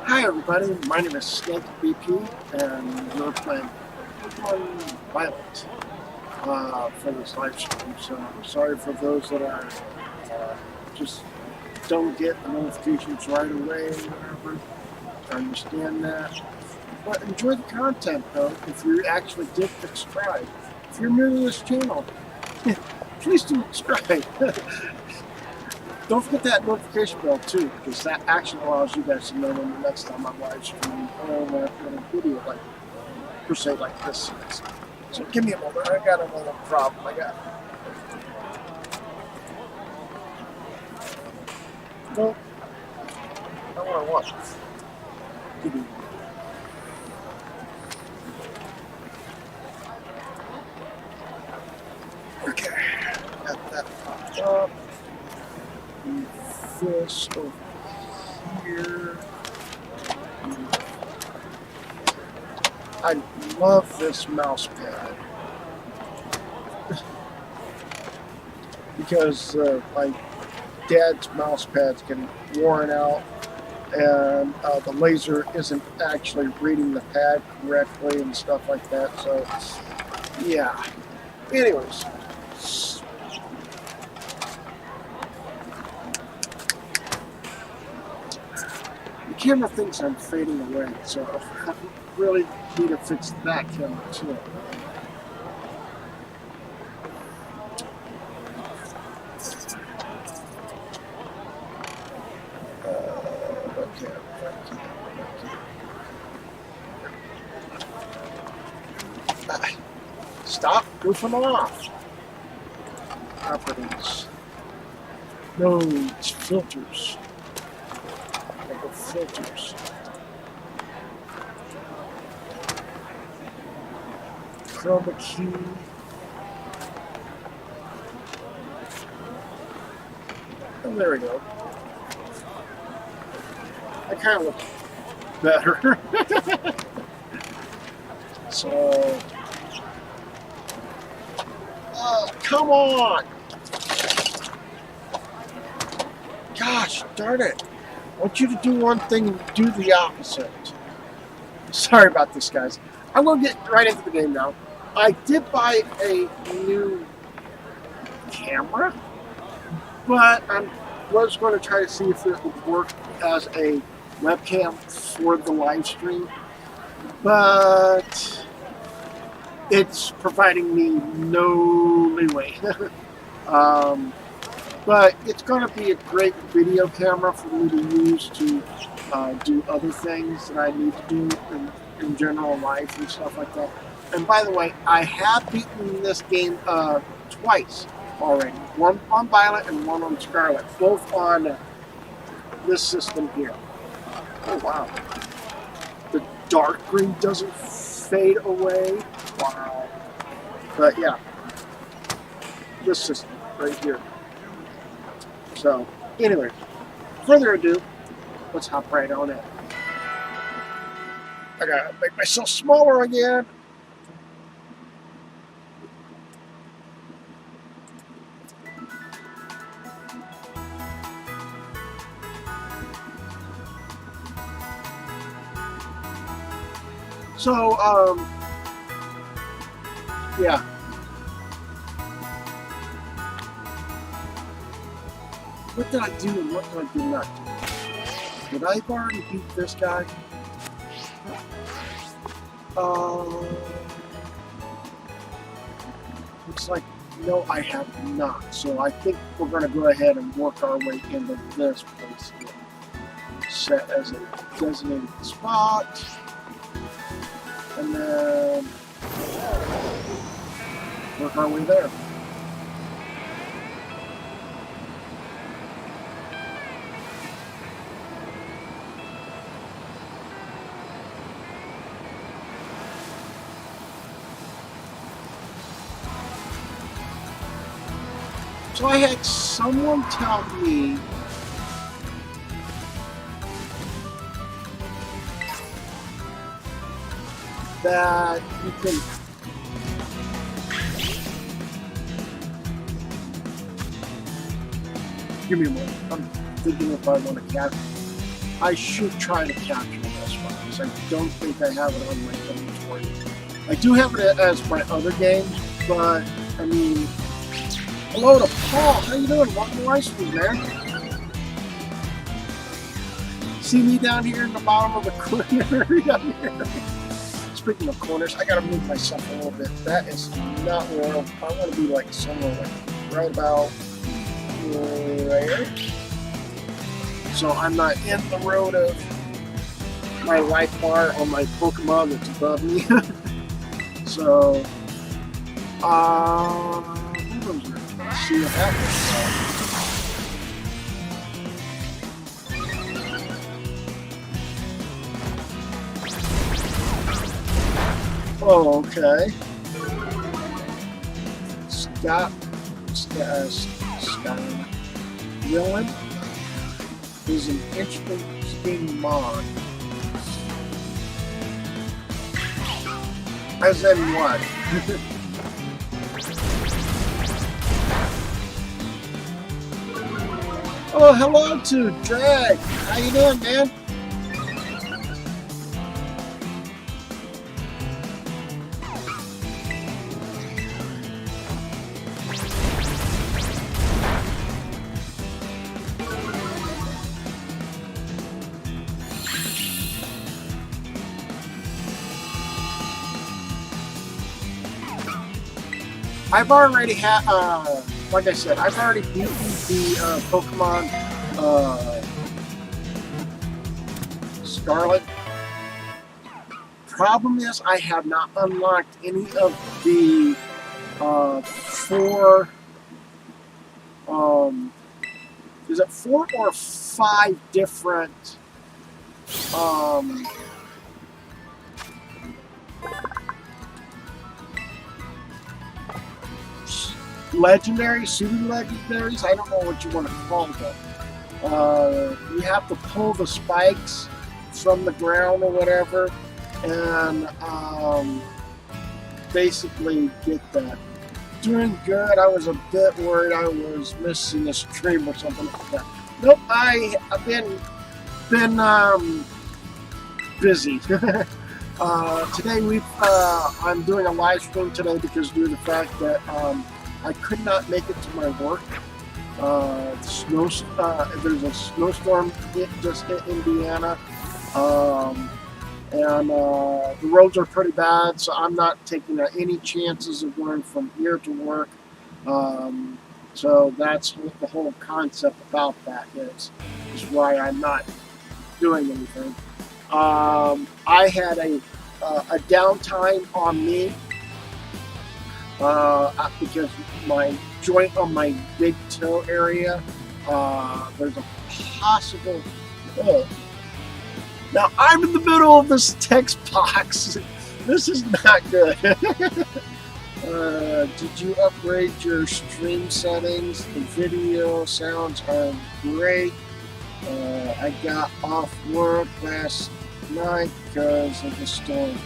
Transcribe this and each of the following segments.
Hi everybody, my name is Snake BP and we're playing Pokemon Violet for this live stream. So sorry for those that are just don't get the notifications right away or whatever. I understand that. But enjoy the content though, if you actually did subscribe. If you're new to this channel, please do subscribe. Don't forget that notification bell too, because that actually allows you guys to know when the next time I'm live streaming or when a video like per se like this is. So give me a moment. I got another problem. No, not what I want. Give me. Okay, got that popped up. This over here. I love this mouse pad because my dad's mouse pad's getting worn out and the laser isn't actually reading the pad correctly and stuff like that. So yeah. Anyways. The camera thinks I'm fading away, so I really need to fix that camera too. Okay. Stop goofing off. Properties. Nodes, filters. Filters. Chroma key. And there we go. I kind of look better. So, come on! Gosh, darn it. I want you to do one thing and do the opposite. Sorry about this, guys. I'm going to get right into the game now. I did buy a new camera, but I was going to try to see if it would work as a webcam for the live stream. But it's providing me no leeway. But it's going to be a great video camera for me to use to do other things that I need to do in general life and stuff like that. And by the way, I have beaten this game twice already. One on Violet and one on Scarlet. Both on this system here. Oh, wow. The dark green doesn't fade away. Wow. But yeah. This system right here. So, anyway, further ado, let's hop right on in. I gotta make myself smaller again. So, yeah. What did I do and what did I do not do? Did I already beat this guy? Looks like no, I have not. So I think we're going to go ahead and work our way into this place here. Set as a designated spot. And then work our way there. So I had someone tell me that you can give me a moment. I'm thinking if I want to capture. I should try to capture because I don't think I have it on my inventory. I do have it as my other games, but I mean, hello to Paul. How you doing? Welcome to Live Stream, man. See me down here in the bottom of the corner down here. Speaking of corners, I gotta move myself a little bit. That is not where I want to be, like somewhere like right about there. So I'm not in the road of my life bar on my Pokemon that's above me. So, let's see what happens. Oh, okay. Scott Villain is an interesting mod. As in what? Oh, hello to Drag. How you doing, man? I've already had, like I said, I've already beaten the Pokemon Scarlet. Problem is, I have not unlocked any of the 4, is it 4 or 5 different legendaries, super legendaries, I don't know what you want to call them. You have to pull the spikes from the ground or whatever, and basically get that. Doing good. I was a bit worried I was missing a stream or something like that. Nope, I've been busy. Today I'm doing a live stream today because due to the fact that I could not make it to my work. There's a snowstorm just hit Indiana, and the roads are pretty bad, so I'm not taking any chances of going from here to work. So that's what the whole concept about that is why I'm not doing anything. I had a downtime on me. Because my joint on my big toe area, there's a possible hole. Now I'm in the middle of this text box. This is not good. Did you upgrade your stream settings? The video sounds are great. I got off work last night because of the storm.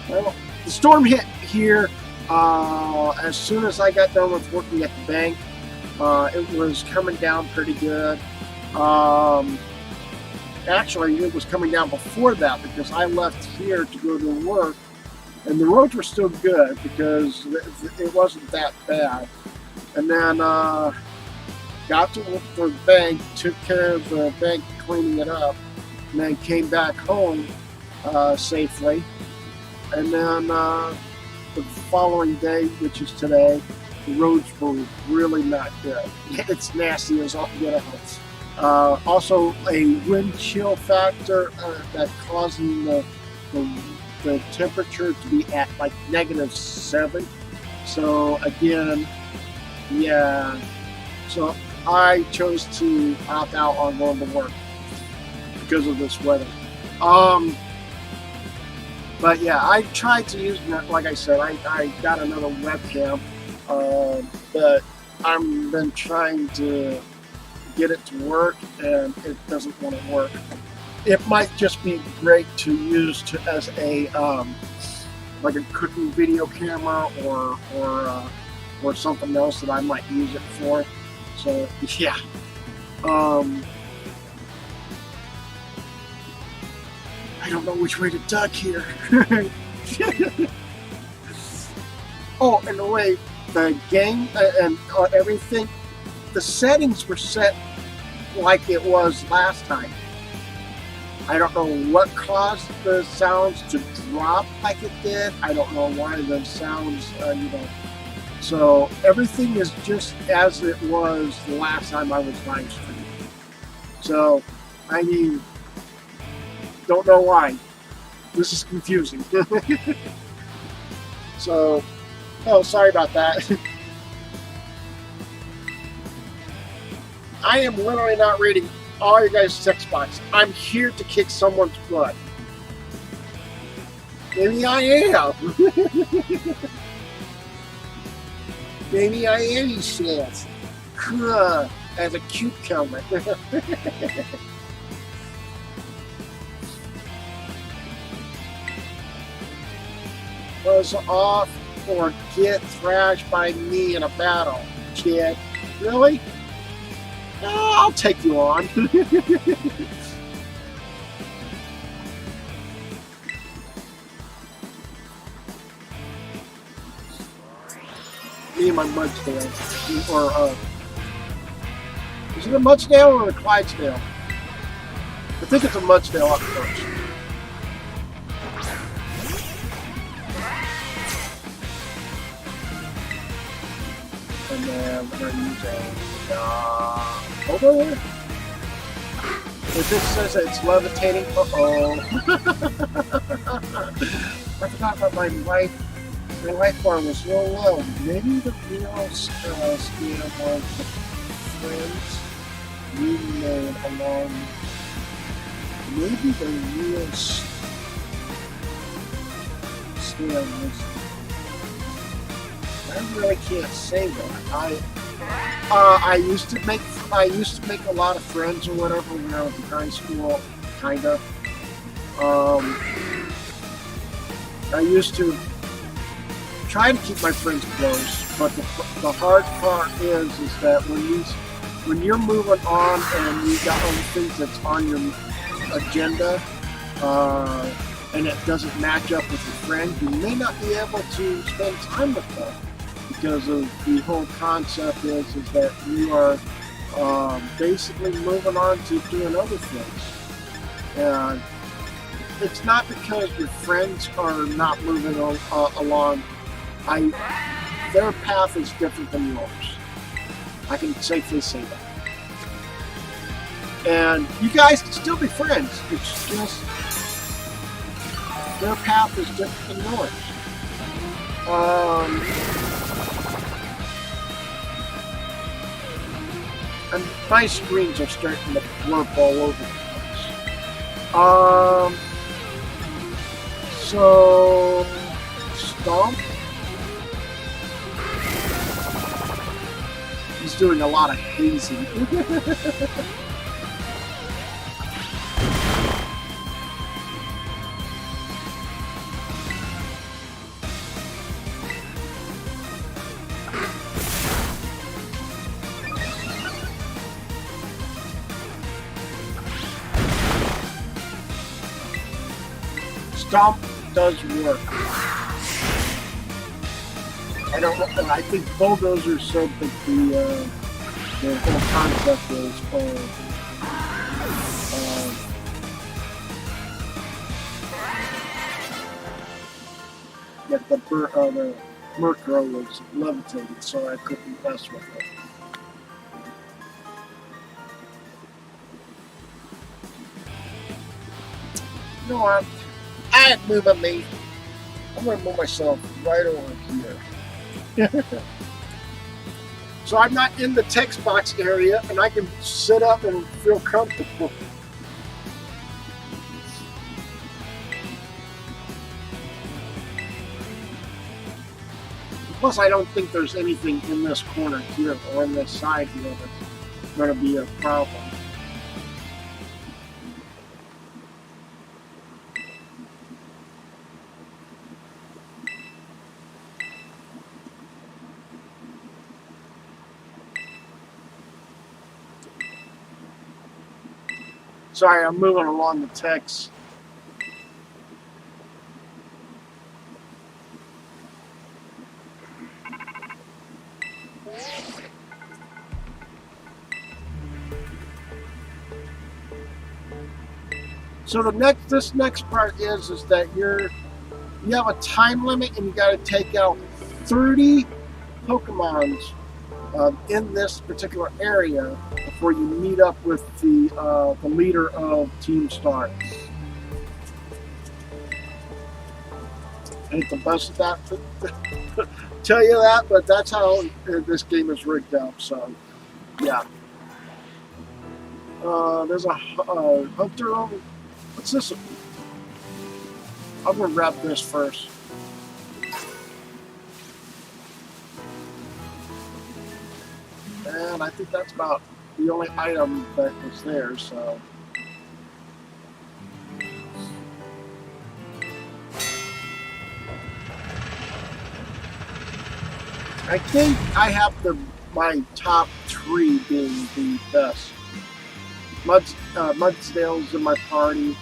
Well, the storm hit here. As soon as I got done with working at the bank, it was coming down pretty good. Actually, it was coming down before that because I left here to go to work, and the roads were still good because it wasn't that bad. And then got to work for the bank, took care of the bank cleaning it up, and then came back home safely. And then the following day, which is today, the roads were really not good. It's nasty as all get out. Also, a wind chill factor that causing the temperature to be at like -7. So again, yeah. So I chose to opt out on going to work because of this weather. But yeah, I tried to use, like I said, I got another webcam, but I've been trying to get it to work, and it doesn't want to work. It might just be great to use as a like a cooking video camera or something else that I might use it for. So yeah. I don't know which way to duck here. Oh, and the way the game and everything, the settings were set like it was last time. I don't know what caused the sounds to drop like it did. I don't know why the sounds, So everything is just as it was the last time I was live streaming. So, I mean, don't know why. This is confusing. So, oh, sorry about that. I am literally not reading all your guys' text box. I'm here to kick someone's butt. Maybe I am. Maybe I am, he says. As a cucumber. Was off or get thrashed by me in a battle, kid. Really? Oh, I'll take you on. Me and my Mudsdale. Or, is it a Mudsdale or a Clydesdale? I think it's a Mudsdale up first. And then we're going to use a over. It just says that it's levitating. Uh-oh. I forgot about my life bar was real low. Maybe the real scam was the friends we made along. Maybe the real scam was. I really can't say that. I used to make a lot of friends or whatever when I was in high school, kind of. I used to try to keep my friends close, but the hard part is that when you're moving on and you got other things that's on your agenda, and it doesn't match up with your friend, you may not be able to spend time with them. Because of the whole concept is that you are basically moving on to doing other things. And it's not because your friends are not moving along. Their path is different than yours. I can safely say that. And you guys can still be friends. It's just their path is different than yours. And my screens are starting to blurp all over the place. So Stomp. He's doing a lot of hazing. Stomp does work. I don't know. I think Bulldozer said that the whole concept is that the Murkrow was levitated, so I couldn't mess with it. You know what? I ain't moving me. I'm going to move myself right over here. So I'm not in the text box area and I can sit up and feel comfortable. Plus, I don't think there's anything in this corner here or on this side here that's going to be a problem. Sorry, I'm moving along the text So this next part is that you have a time limit and you got to take out 30 Pokemons in this particular area before you meet up with the leader of Team Star. I hate to bust that, tell you that, but that's how this game is rigged up. So, yeah. There's a hunter over. What's this? I'm gonna grab this first. And I think that's about the only item that was there, so. I think I have my top 3 being the best. Mudsdale's in my party.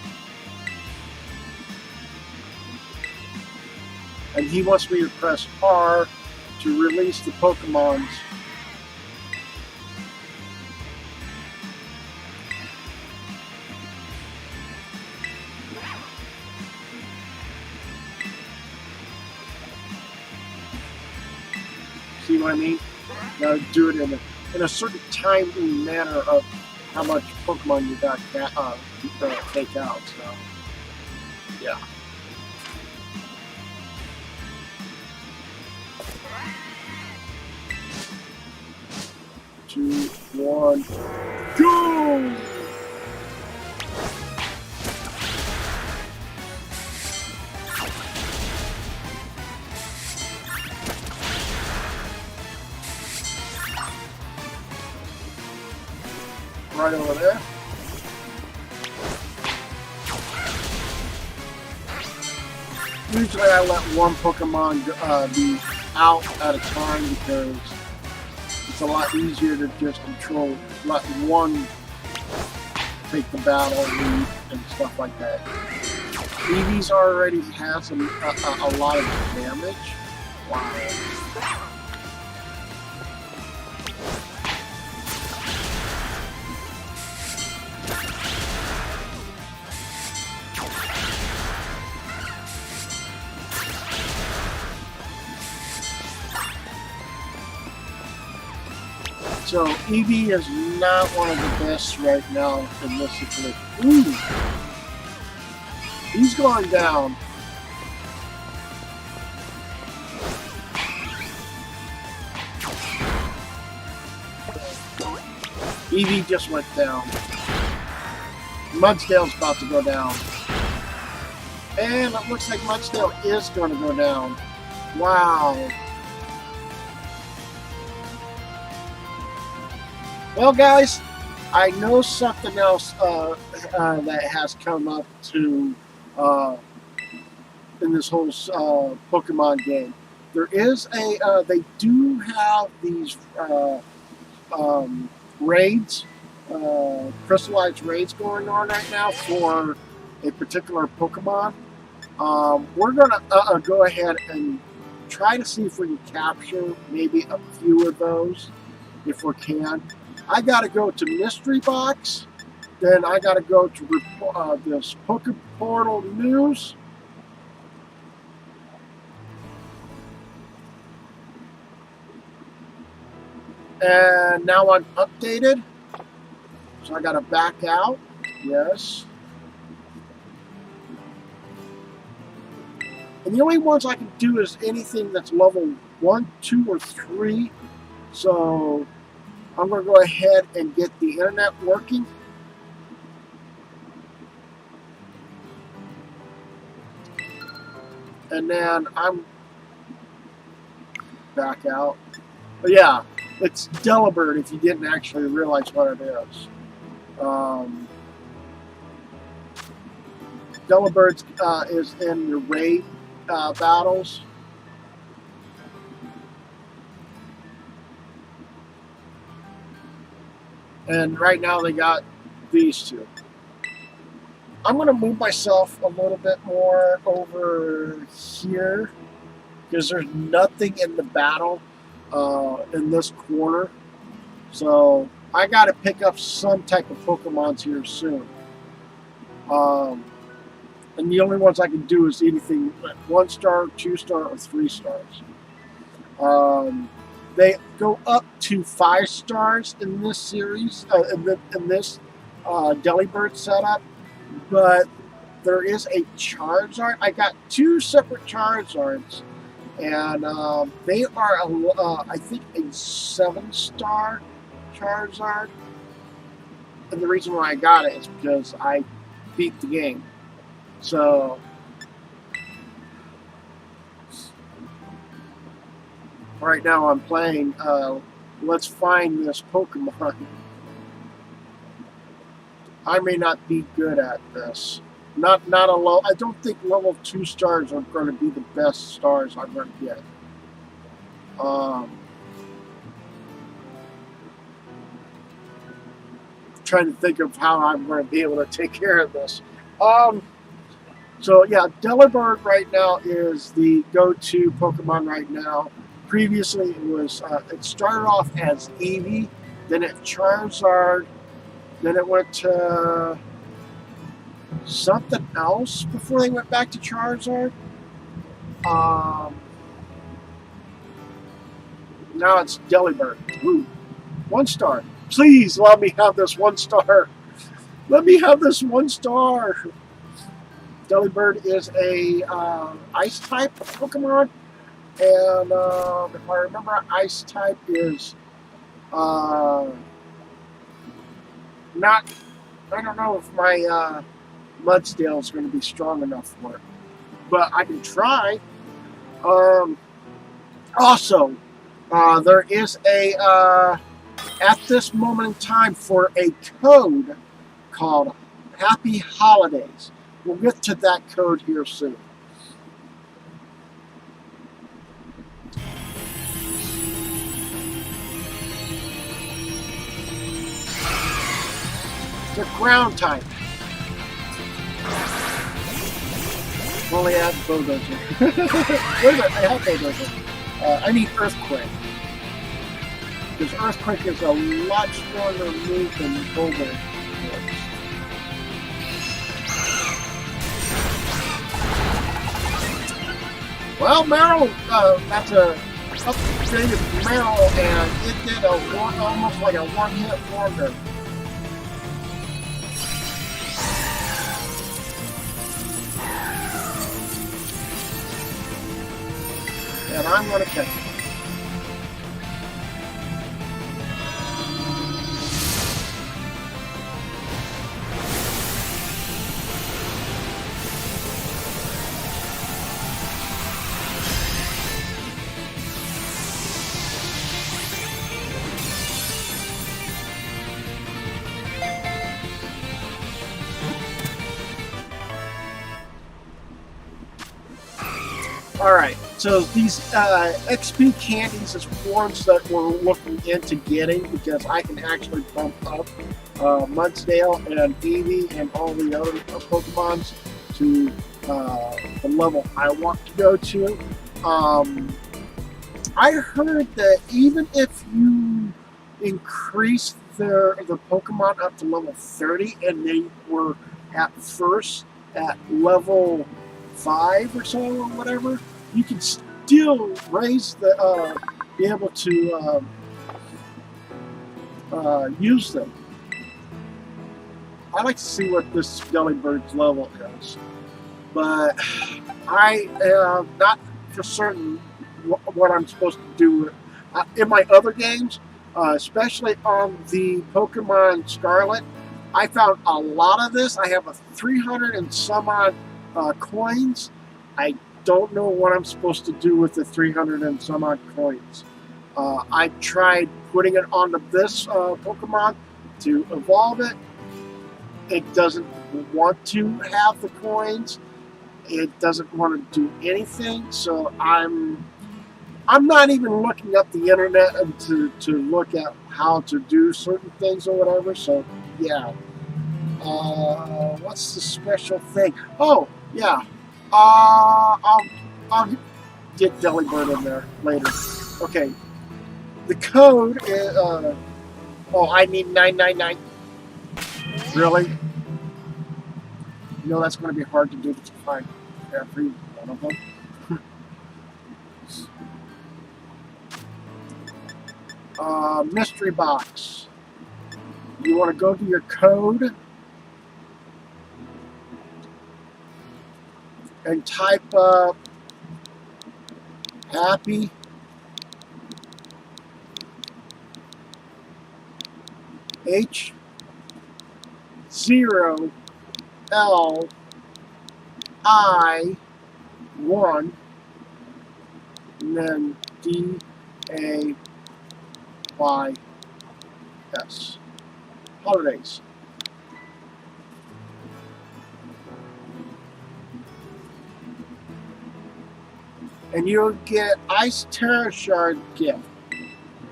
And he wants me to press R to release the Pokemons. See what I mean? Gotta do it in a certain timely manner of how much Pokemon you got take out. So, yeah. Two, one, go! Right over there. Usually I let one Pokemon be out at a time because it's a lot easier to just control, let one take the battle lead and stuff like that. Eevee's already has a lot of damage. Wow. So Eevee is not one of the best right now in this situation. Ooh! He's going down. Eevee just went down. Mudsdale's about to go down. And it looks like Mudsdale is going to go down. Wow. Well, guys, I know something else that has come up to in this whole Pokemon game. There is they do have these raids, crystallized raids going on right now for a particular Pokemon. We're gonna go ahead and try to see if we can capture maybe a few of those, if we can. I gotta go to Mystery Box, then I gotta go to this Pokeportal News. And now I'm updated, so I gotta back out. Yes. And the only ones I can do is anything that's level 1, 2, or 3. So I'm going to go ahead and get the internet working. And then I'm back out. But yeah, it's Delibird if you didn't actually realize what it is. Delibird is in your raid battles. And right now they got these two. I'm going to move myself a little bit more over here because there's nothing in the battle in this corner. So I got to pick up some type of Pokemons here soon. And the only ones I can do is anything 1 star, 2 star, or 3 stars. They go up to 5 stars in this series, in this Delibird setup, but there is a Charizard. I got 2 separate Charizards, and they are, I think, a 7-star Charizard. And the reason why I got it is because I beat the game. So right now I'm playing Let's Find This Pokemon. I may not be good at this. Not a low. I don't think level 2 stars are going to be the best stars I'm going to get. Trying to think of how I'm going to be able to take care of this. So yeah, Delibird right now is the go-to Pokemon right now. Previously, it was it started off as Eevee, then it Charizard, then it went to something else before they went back to Charizard. Now it's Delibird. Woo. 1 star. Please let me have this 1 star. Let me have this 1 star. Delibird is a ice type Pokemon, and if I remember, ice type is not. I don't know if my Mudsdale is going to be strong enough for it, but I can try. Also, there is a at this moment in time for a code called Happy Holidays. We'll get to that code here soon. The ground type. Well, I have Bulldozer. Wait a minute, I have Bulldozer. I need Earthquake. Because Earthquake is a lot stronger move than Bulldozer. Well, Meryl, that's a upgraded Meryl, and it did almost like a one-hit wonder. And I'm going to catch it. Alright, so these XP candies is forms that we're looking into getting because I can actually bump up Mudsdale and Eevee and all the other Pokemons to the level I want to go to. I heard that even if you increase the Pokemon up to level 30 and they were at first at level 5 or so or whatever, you can still raise the be able to use them. I'd like to see what this Delibird's level is, but I am not for certain what I'm supposed to do in my other games, especially on the Pokemon Scarlet. I found a lot of this. I have a 300 and some odd coins. I don't know what I'm supposed to do with the 300 and some odd coins. I tried putting it onto this Pokemon to evolve it. It doesn't want to have the coins. It doesn't want to do anything. So I'm not even looking up the internet to look at how to do certain things or whatever. So yeah. What's the special thing? Oh yeah. I'll get Delibird in there later. Okay. The code is oh, I need 999. Really? You know that's going to be hard to do to find every one of them. Mystery box. You want to go to your code and type up happy H0LI1 and then DAYS. Holidays. And you'll get Ice Terra Shard gift.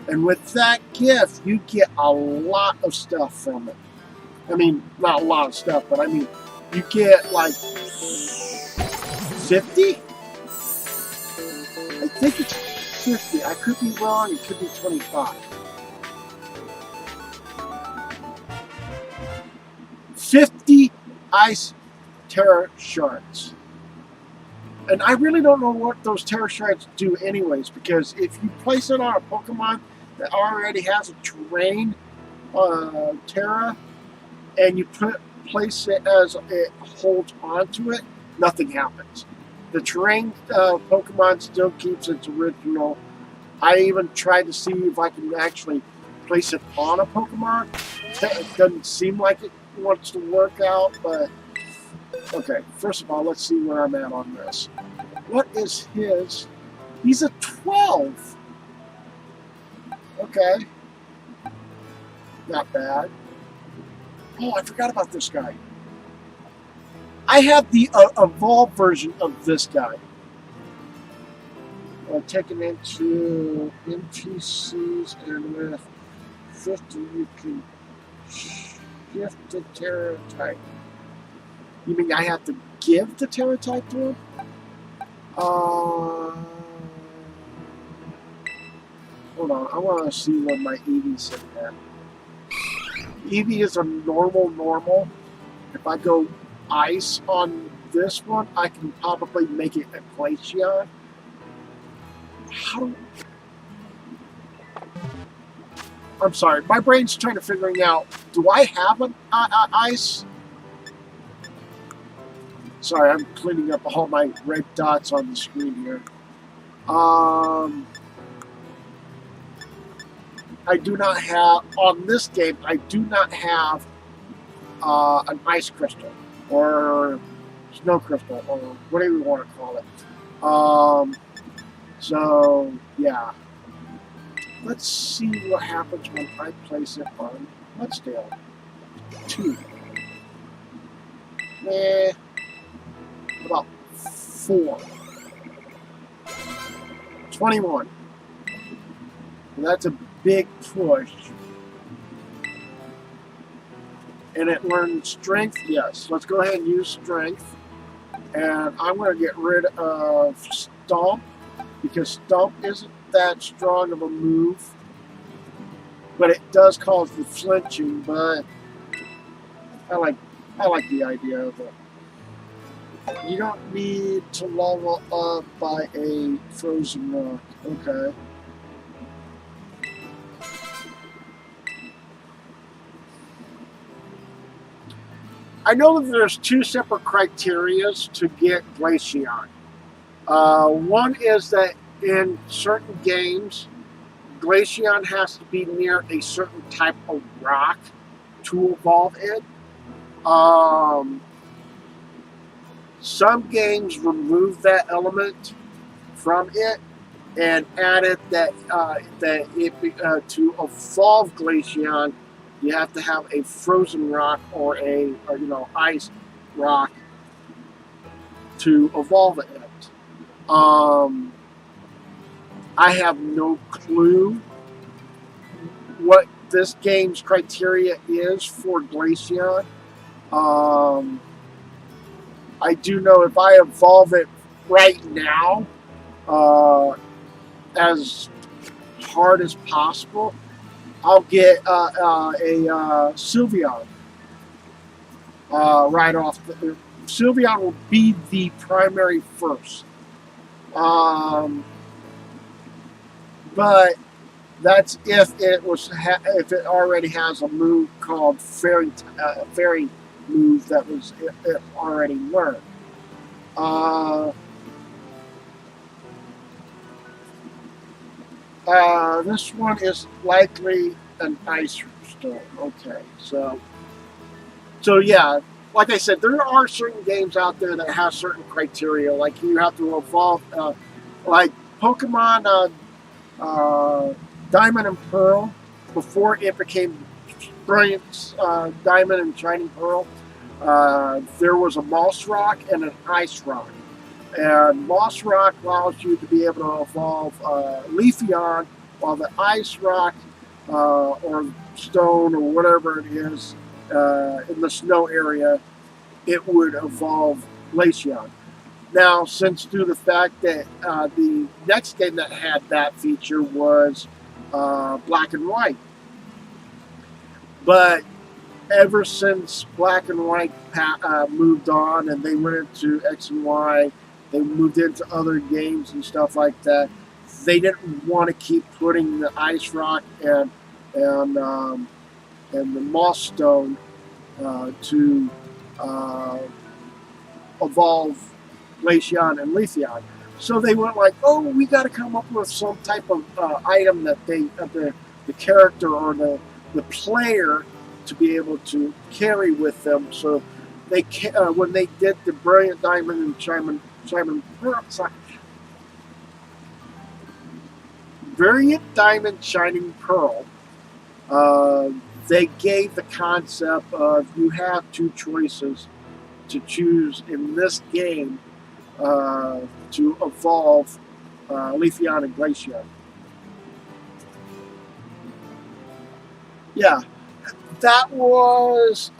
And with that gift, you get a lot of stuff from it. I mean, not a lot of stuff, but I mean, you get like 50? I think it's 50. I could be wrong. It could be 25. 50 Ice Terra Shards. And I really don't know what those Terra Shards do anyways, because if you place it on a Pokemon that already has a terrain Terra, and you place it as it holds onto it, nothing happens. The terrain Pokemon still keeps its original. I even tried to see if I can actually place it on a Pokemon. It doesn't seem like it wants to work out, but okay, first of all, let's see where I'm at on this. What is his? He's a 12. Okay. Not bad. Oh, I forgot about this guy. I have the evolved version of this guy. Taken into NPCs, and with 50 you can shift the Terra type. You mean I have to give the Terra type to him? Hold on, I want to see what my Eevee said there. Eevee is a normal. If I go ice on this one, I can probably make it a Glaceon. I'm sorry, my brain's trying to figuring out, do I have an ice? Sorry, I'm cleaning up all my red dots on the screen here. I do not have, on this game, I do not have an ice crystal or snow crystal or whatever you want to call it. So, yeah. Let's see what happens when I place it on Mudsdale. 2. About 4. 21. And that's a big push. And it learned strength? Yes. Let's go ahead and use strength. And I'm going to get rid of Stomp, because Stomp isn't that strong of a move. But it does cause the flinching, but I like the idea of it. You don't need to level up by a frozen rock. Okay. I know that there's 2 separate criterias to get Glaceon. One is that in certain games, Glaceon has to be near a certain type of rock to evolve it. Some games remove that element from it and added that to evolve Glaceon, you have to have a frozen rock or a ice rock to evolve it. I have no clue what this game's criteria is for Glaceon. I do know if I evolve it right now, as hard as possible, I'll get a Sylveon right off Sylveon will be the primary first. But that's if if it already has a move called Fairy move that was it already learned. This one is likely an Ice Storm. Okay, so yeah, like I said, there are certain games out there that have certain criteria. Like you have to evolve, like Pokemon Diamond and Pearl, before it became Brilliant Diamond and Shining Pearl. There was a Moss Rock and an Ice Rock. And Moss Rock allows you to be able to evolve Leafeon, while the Ice Rock or Stone or whatever it is in the snow area, it would evolve Glaceon. Now, since due to the fact that the next game that had that feature was Black and White, but ever since Black and White moved on and they went into X and Y, they moved into other games and stuff like that. They didn't want to keep putting the Ice Rock and the Moss Stone to evolve Glaceon and Leafeon. So they went like, oh, we got to come up with some type of item that the character or the player to be able to carry with them. So they when they did the Brilliant Diamond and Shining Pearl, Brilliant Diamond Shining Pearl, they gave the concept of you have two choices to choose in this game to evolve Leafeon and Glaceon. Yeah, that was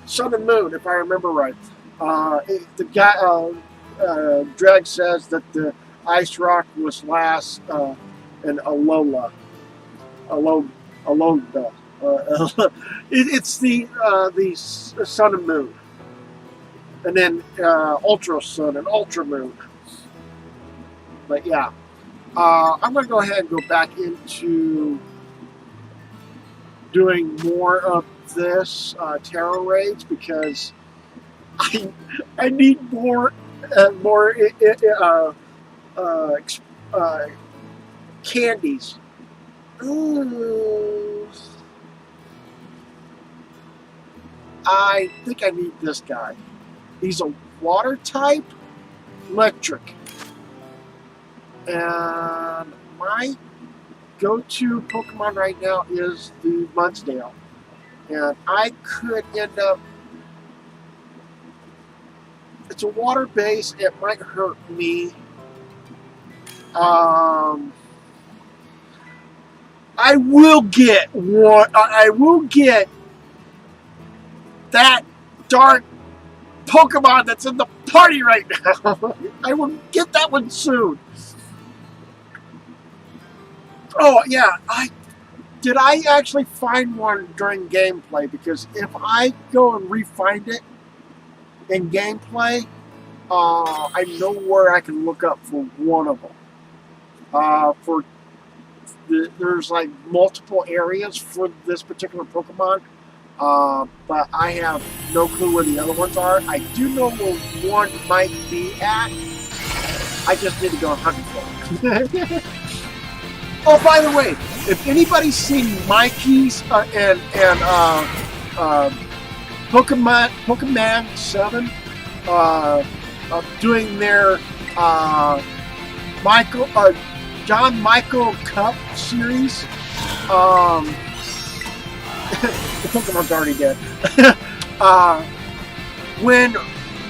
Sun and Moon, if I remember right. The guy, Dreg says that the Ice Rock was last in Alola. It's the Sun and Moon, and then Ultra Sun and Ultra Moon. But yeah, I'm going to go ahead and go back into doing more of this tarot raids because I need more candies. Ooh. I think I need this guy. He's a water type, electric, and my go-to Pokemon right now is the Mudsdale, and I could end up. It's a water base. It might hurt me. I will get one. I will get that dark Pokemon that's in the party right now. I will get that one soon. Oh yeah, did I actually find one during gameplay? Because if I go and re-find it in gameplay, I know where I can look up for one of them. There's like multiple areas for this particular Pokemon, but I have no clue where the other ones are. I do know where one might be at. I just need to go hunting for it. Oh, by the way, if anybody's seen Mikey's and Pokemon 7 doing their John Michael Cup series, the Pokemon's already dead. When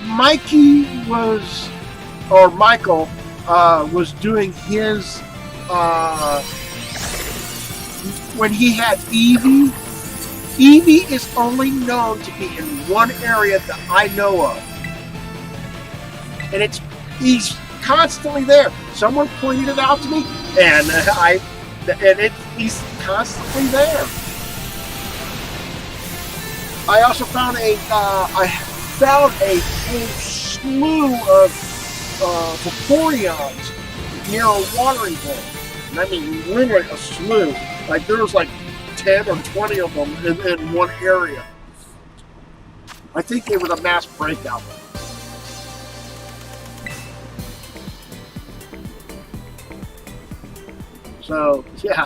Michael was doing his when he had Eevee. Eevee is only known to be in one area that I know of, and he's constantly there. Someone pointed it out to me, and he's constantly there. I also found found a whole slew of Vaporeons near a watering hole. And I mean, literally a slew. Like, there was like 10 or 20 of them in one area. I think it was a mass breakout. So, yeah,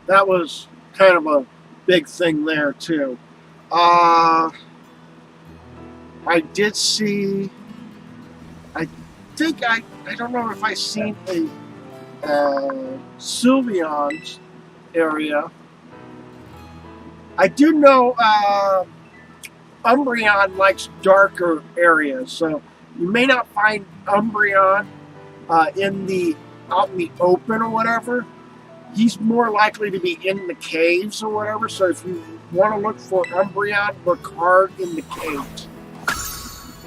that was kind of a big thing there, too. I did see, I think, I don't know if I seen a Sylveon's area. I do know Umbreon likes darker areas, so you may not find Umbreon out in the open or whatever. He's more likely to be in the caves or whatever. So if you want to look for Umbreon, look hard in the caves.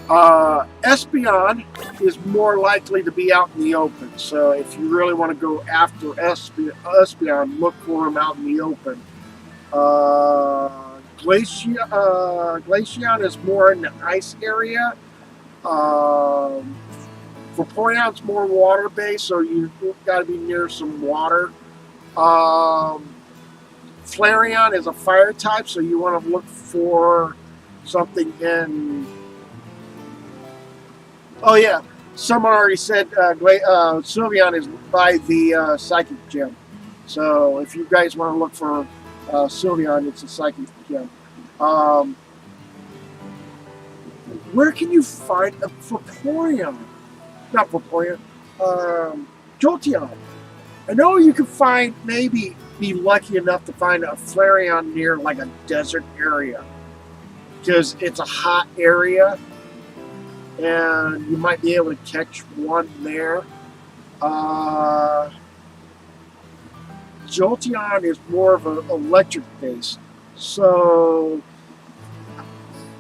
Espeon is more likely to be out in the open. So if you really want to go after Espeon, look for him out in the open. Glaceon is more in the ice area. Vaporeon's more water-based, so you've got to be near some water. Flareon is a fire type, so you want to look for something in... Oh yeah, someone already said Sylveon is by the Psychic Gym. So if you guys want to look for Sylveon, it's a Psychic Gym. Where can you find a Vaporeon? Not Vaporeon. Jolteon. I know you can find, maybe be lucky enough to find a Flareon near like a desert area, because it's a hot area and you might be able to catch one there. Jolteon is more of an electric base, so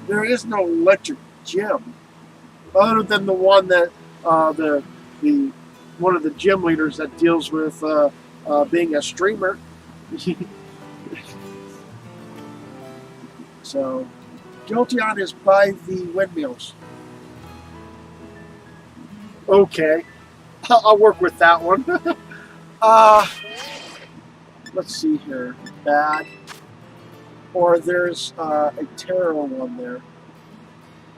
there is no electric gym other than the one that the one of the gym leaders that deals with being a streamer. So Jolteon is by the windmills. Okay, I'll work with that one. Let's see here. Bad. Or there's a Terra one there.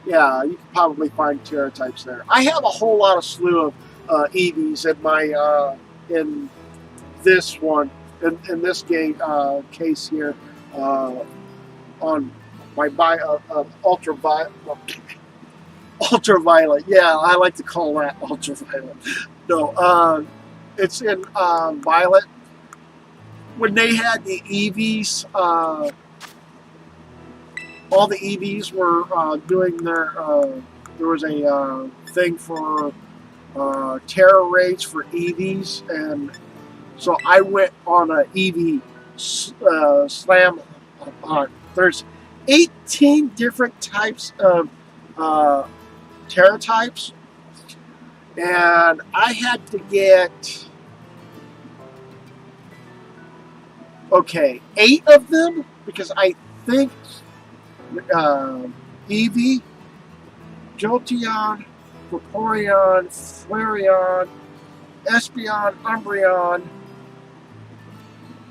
Yeah, you can probably find Terra types there. I have a whole lot of slew of EVs in my in this one, in this game case here, on my ultraviolet. Ultraviolet, yeah, I like to call that ultraviolet. No, it's in violet. When they had the EVs, all the EVs were doing their. There was a thing for Terra raids for EVs, and so I went on an EV slam hunt. There's 18 different types of Terra types, and I had to get 8 of them, because I think Eevee, Jolteon, Vaporeon, Flareon, Espeon, Umbreon,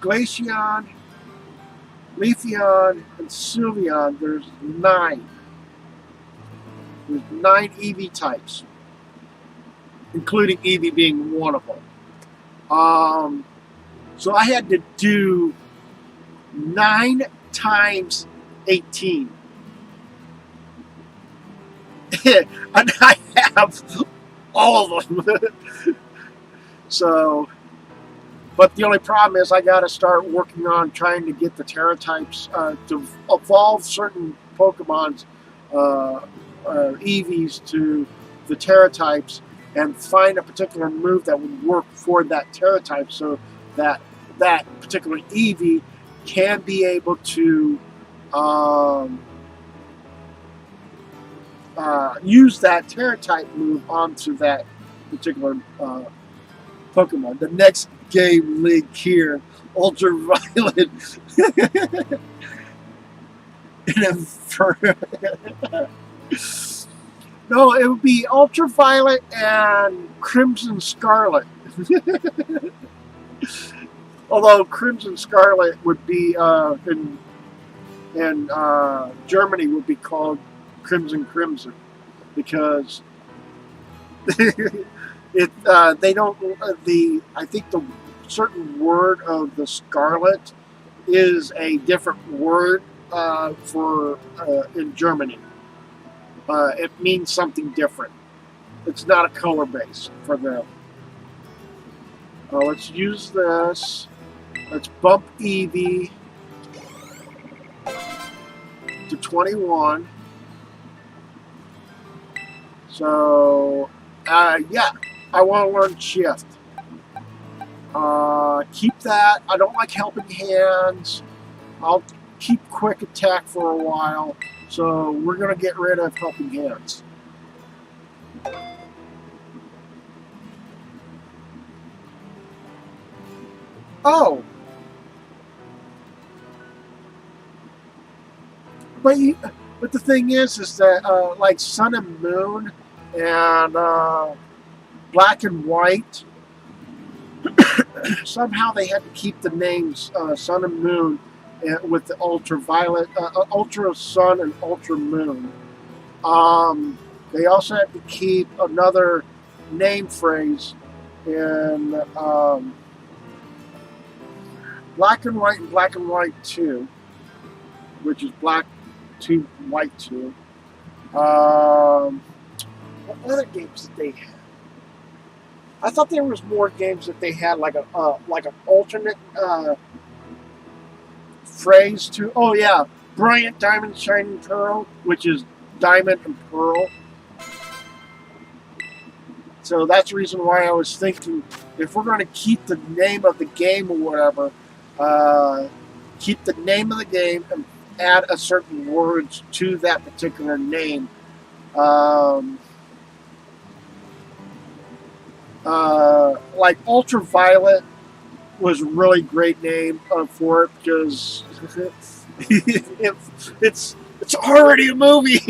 Glaceon, Leafeon, and Sylveon. There's 9. There's 9 EV types, including Eevee being one of them. So I had to do 9 times 18. And I have all of them. So, but the only problem is I got to start working on trying to get the Terra types to evolve certain Pokemon's EVs to the Terra types, and find a particular move that would work for that Terra type, so that that particular EV can be able to use that Terra type move onto that particular Pokemon. The next game link here, Ultraviolet. No, it would be Ultraviolet and Crimson Scarlet. Although Crimson Scarlet would be in Germany would be called Crimson because they don't I think the certain word of the scarlet is a different word for in Germany. It means something different. It's not a color base for them. Let's use this. Let's bump Eevee to 21. So, yeah, I want to learn Shift. Keep that. I don't like Helping Hands. I'll keep Quick Attack for a while. So we're going to get rid of Helping Hands. Oh! But the thing is that like Sun and Moon and Black and White, somehow they had to keep the names Sun and Moon with the Ultraviolet, Ultra Sun and Ultra Moon. They also had to keep another name phrase in Black and White and Black and White 2, which is Black 2, White 2. What other games did they have? I thought there was more games that they had like an alternate phrase to. Oh yeah, Brilliant Diamond Shining Pearl, which is Diamond and Pearl. So that's the reason why I was thinking if we're going to keep the name of the game or whatever, keep the name of the game and add a certain words to that particular name. Like Ultraviolet was a really great name for it because it's already a movie.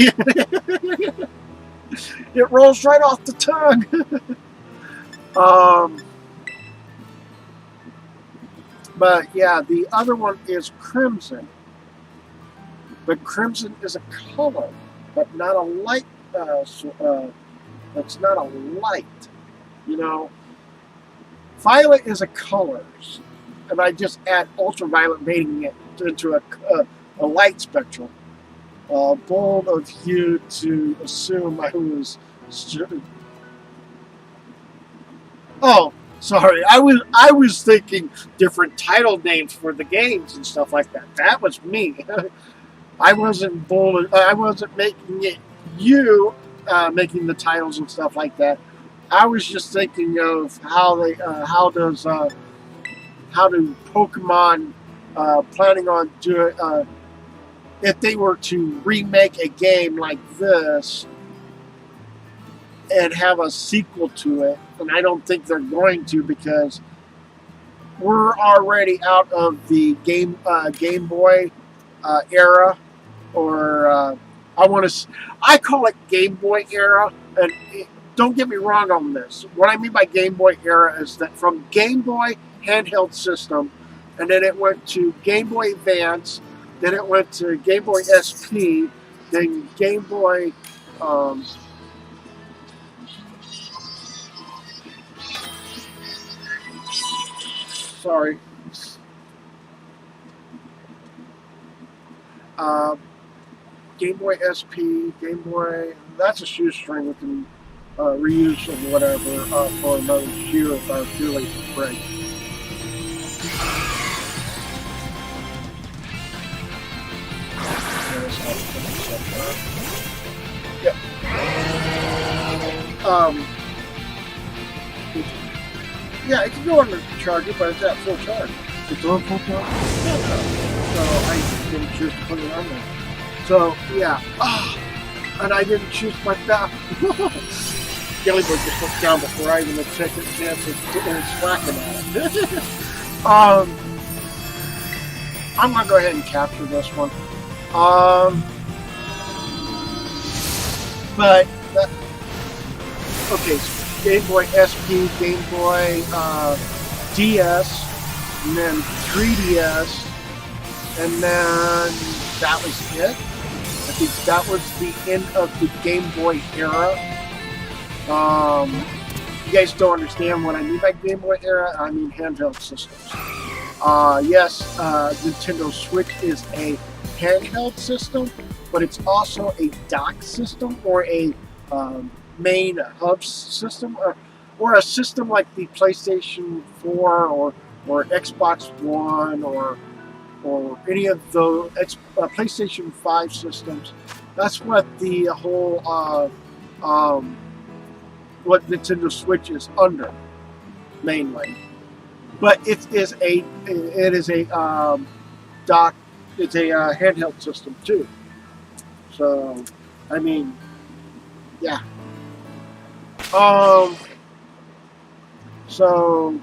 It rolls right off the tongue. But yeah, the other one is Crimson. But Crimson is a color, but not a light. It's not a light. You know, violet is a color, and I just add ultraviolet, making it into a light spectrum. Bold of you to assume I was. Oh, sorry. I was thinking different title names for the games and stuff like that. That was me. I wasn't bold. I wasn't making it you making the titles and stuff like that. I was just thinking of how do Pokemon planning on doing if they were to remake a game like this and have a sequel to it, and I don't think they're going to because we're already out of the Game Boy era, or I call it Game Boy era, and don't get me wrong on this. What I mean by Game Boy era is that from Game Boy handheld system, and then it went to Game Boy Advance, then it went to Game Boy SP, then Game Boy. Sorry. Game Boy SP, Game Boy. That's a shoestring we can reuse and whatever for another shoe if our shoelace is break. Yeah. Yeah, it can go on the charger, but it's at full charge. It's on full charge? Yeah. So I didn't choose to put it on there. So, yeah. And I didn't choose my back. Jelly Bird just looked down before I even had taken a chance of slacking at it. I'm going to go ahead and capture this one. Um, but that, okay, so Game Boy SP, Game Boy DS, and then 3DS, and then that was it. I think that was the end of the Game Boy era. You guys don't understand what I mean by Game Boy era. I mean handheld systems. Yes, Nintendo Switch is a handheld system, but it's also a dock system or a main hub system, or a system like the PlayStation 4 or Xbox One or any of the PlayStation 5 systems. That's what the whole what Nintendo Switch is under mainly. But it is a dock. It's a handheld system too. So, I mean, yeah. So,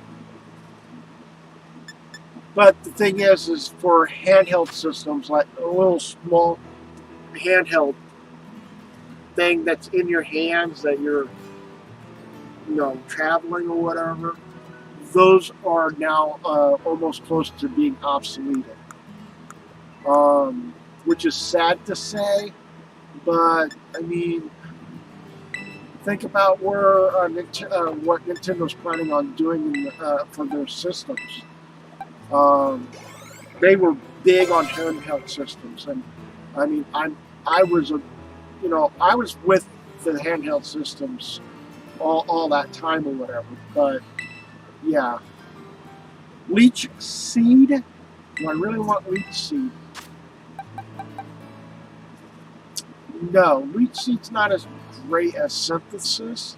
but the thing is for handheld systems, like a little small handheld thing that's in your hands that you're, traveling or whatever. Those are now almost close to being obsoleted, which is sad to say, but I mean, think about where what Nintendo's planning on doing for their systems. They were big on handheld systems, and I mean, I was with the handheld systems all that time or whatever, but. Yeah. Leech Seed? Do I really want Leech Seed? No, Leech Seed's not as great as Synthesis,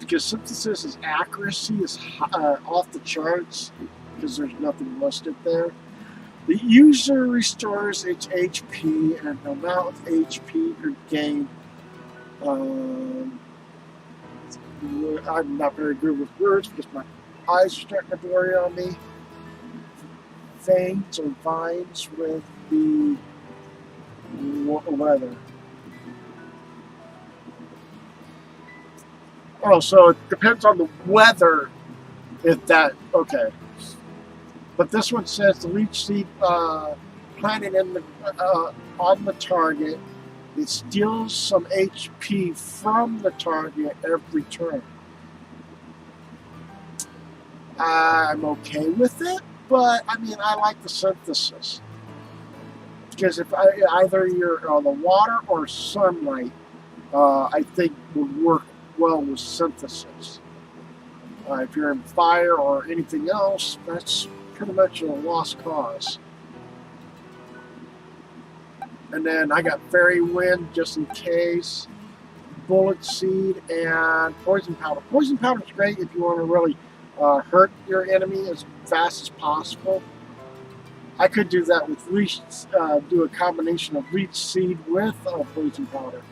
because Synthesis' is accuracy is off the charts, because there's nothing listed there. The user restores its HP and the amount of HP per game. I'm not very good with words because my eyes are starting to blurry on me. Veins or vines with the weather. Oh, so it depends on the weather. If that okay, but this one says the leech seed planted in the on the target. It steals some HP from the target every turn. I'm okay with it, but I mean, I like the Synthesis. Because if either you're on the water or sunlight, I think would work well with Synthesis. If you're in fire or anything else, that's pretty much a lost cause. And then I got Fairy Wind just in case, Bullet Seed, and Poison Powder. Poison Powder is great if you want to really hurt your enemy as fast as possible. I could do that with Leech, do a combination of Leech Seed with Poison Powder.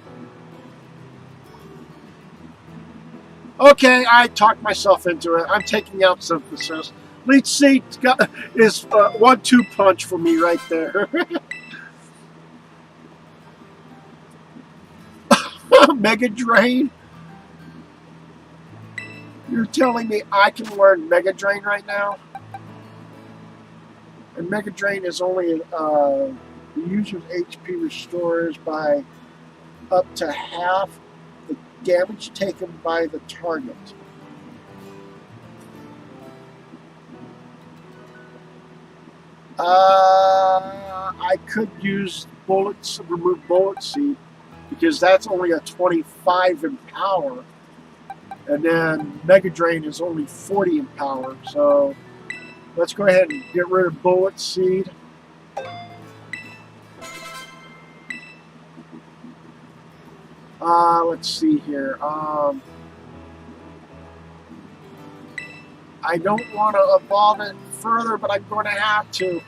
Okay, I talked myself into it. I'm taking out Synthesis. Leech Seed is 1-2 punch for me right there. Mega Drain? You're telling me I can learn Mega Drain right now? And Mega Drain is only the user's HP restores by up to half the damage taken by the target. I could use remove Bullet Seed, because that's only a 25 in power, and then Mega Drain is only 40 in power. So let's go ahead and get rid of Bullet Seed. Let's see here. I don't want to evolve it further, but I'm going to have to.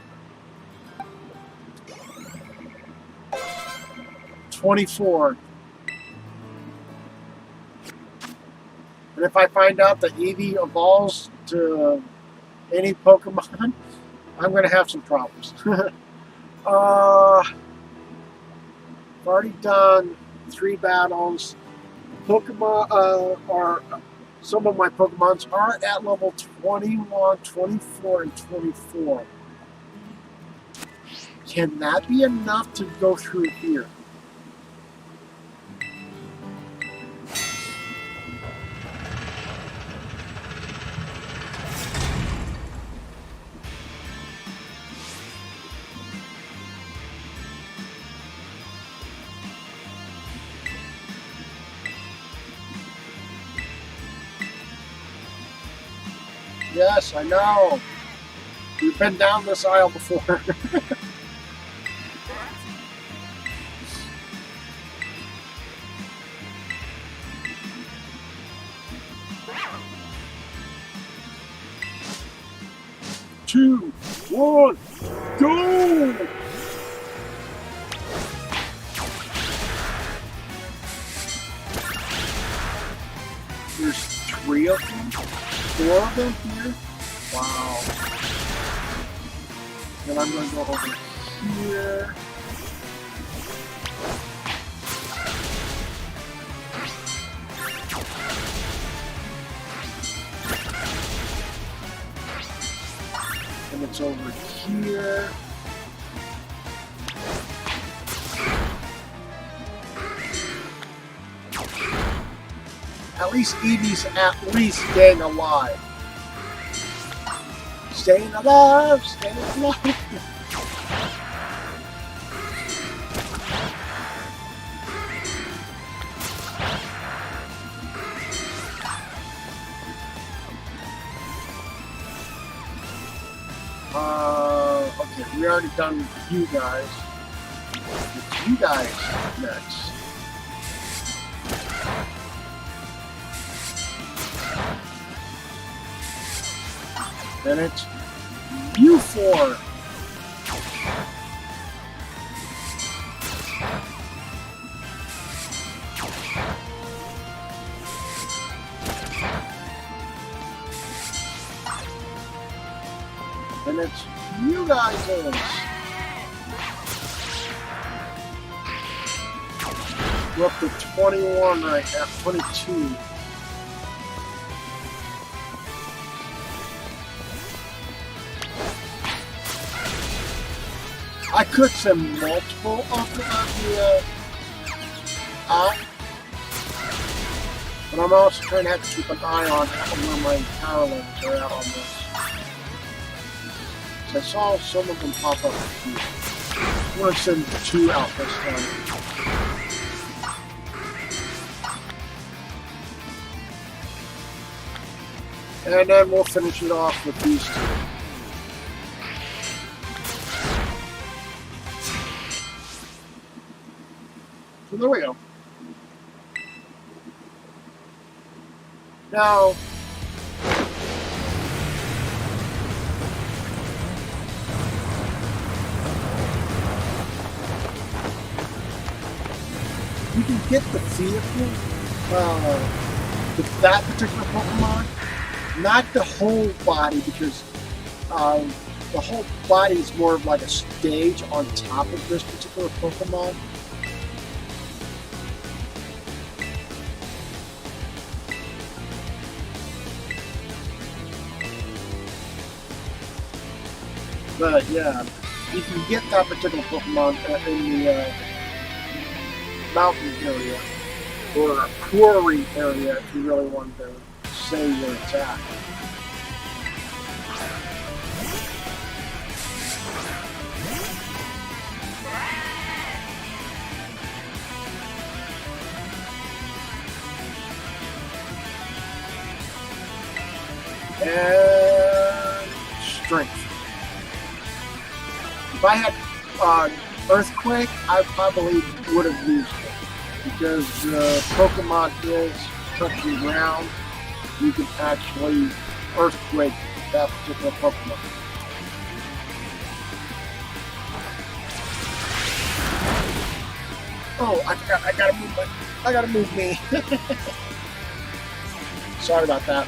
24. And if I find out that Eevee evolves to any Pokemon, I'm going to have some problems. I've already done 3 battles. Pokemon are some of my Pokemons are at level 21, 24, and 24. Can that be enough to go through here? Yes, I know. We've been down this aisle before. Two, one, go! There's 3 of them? 4 of them here? Wow. Then I'm going to go over here. And it's over here. At least Eevee's at least staying alive. Staying alive, staying alive. Okay, we already done with you guys. It's you guys next. Then it's you 4. And it's you guys in. We're up to 21 right now, 22. I could send multiple of the out, but I'm also trying to have to keep an eye on where my power levels are at on this. So I saw some of them pop up here. I'm going to send 2 out this time. And then we'll finish it off with these 2. So there we go. Now, you can get the vehicle with that particular Pokemon, not the whole body, because the whole body is more of like a stage on top of this particular Pokemon. But yeah, you can get that particular Pokemon in the mountain area or quarry area if you really want to say your attack. And strength. If I had Earthquake, I probably would have used it. Because the Pokemon is touching ground, you can actually Earthquake that particular Pokemon. Oh, I gotta move me. Sorry about that.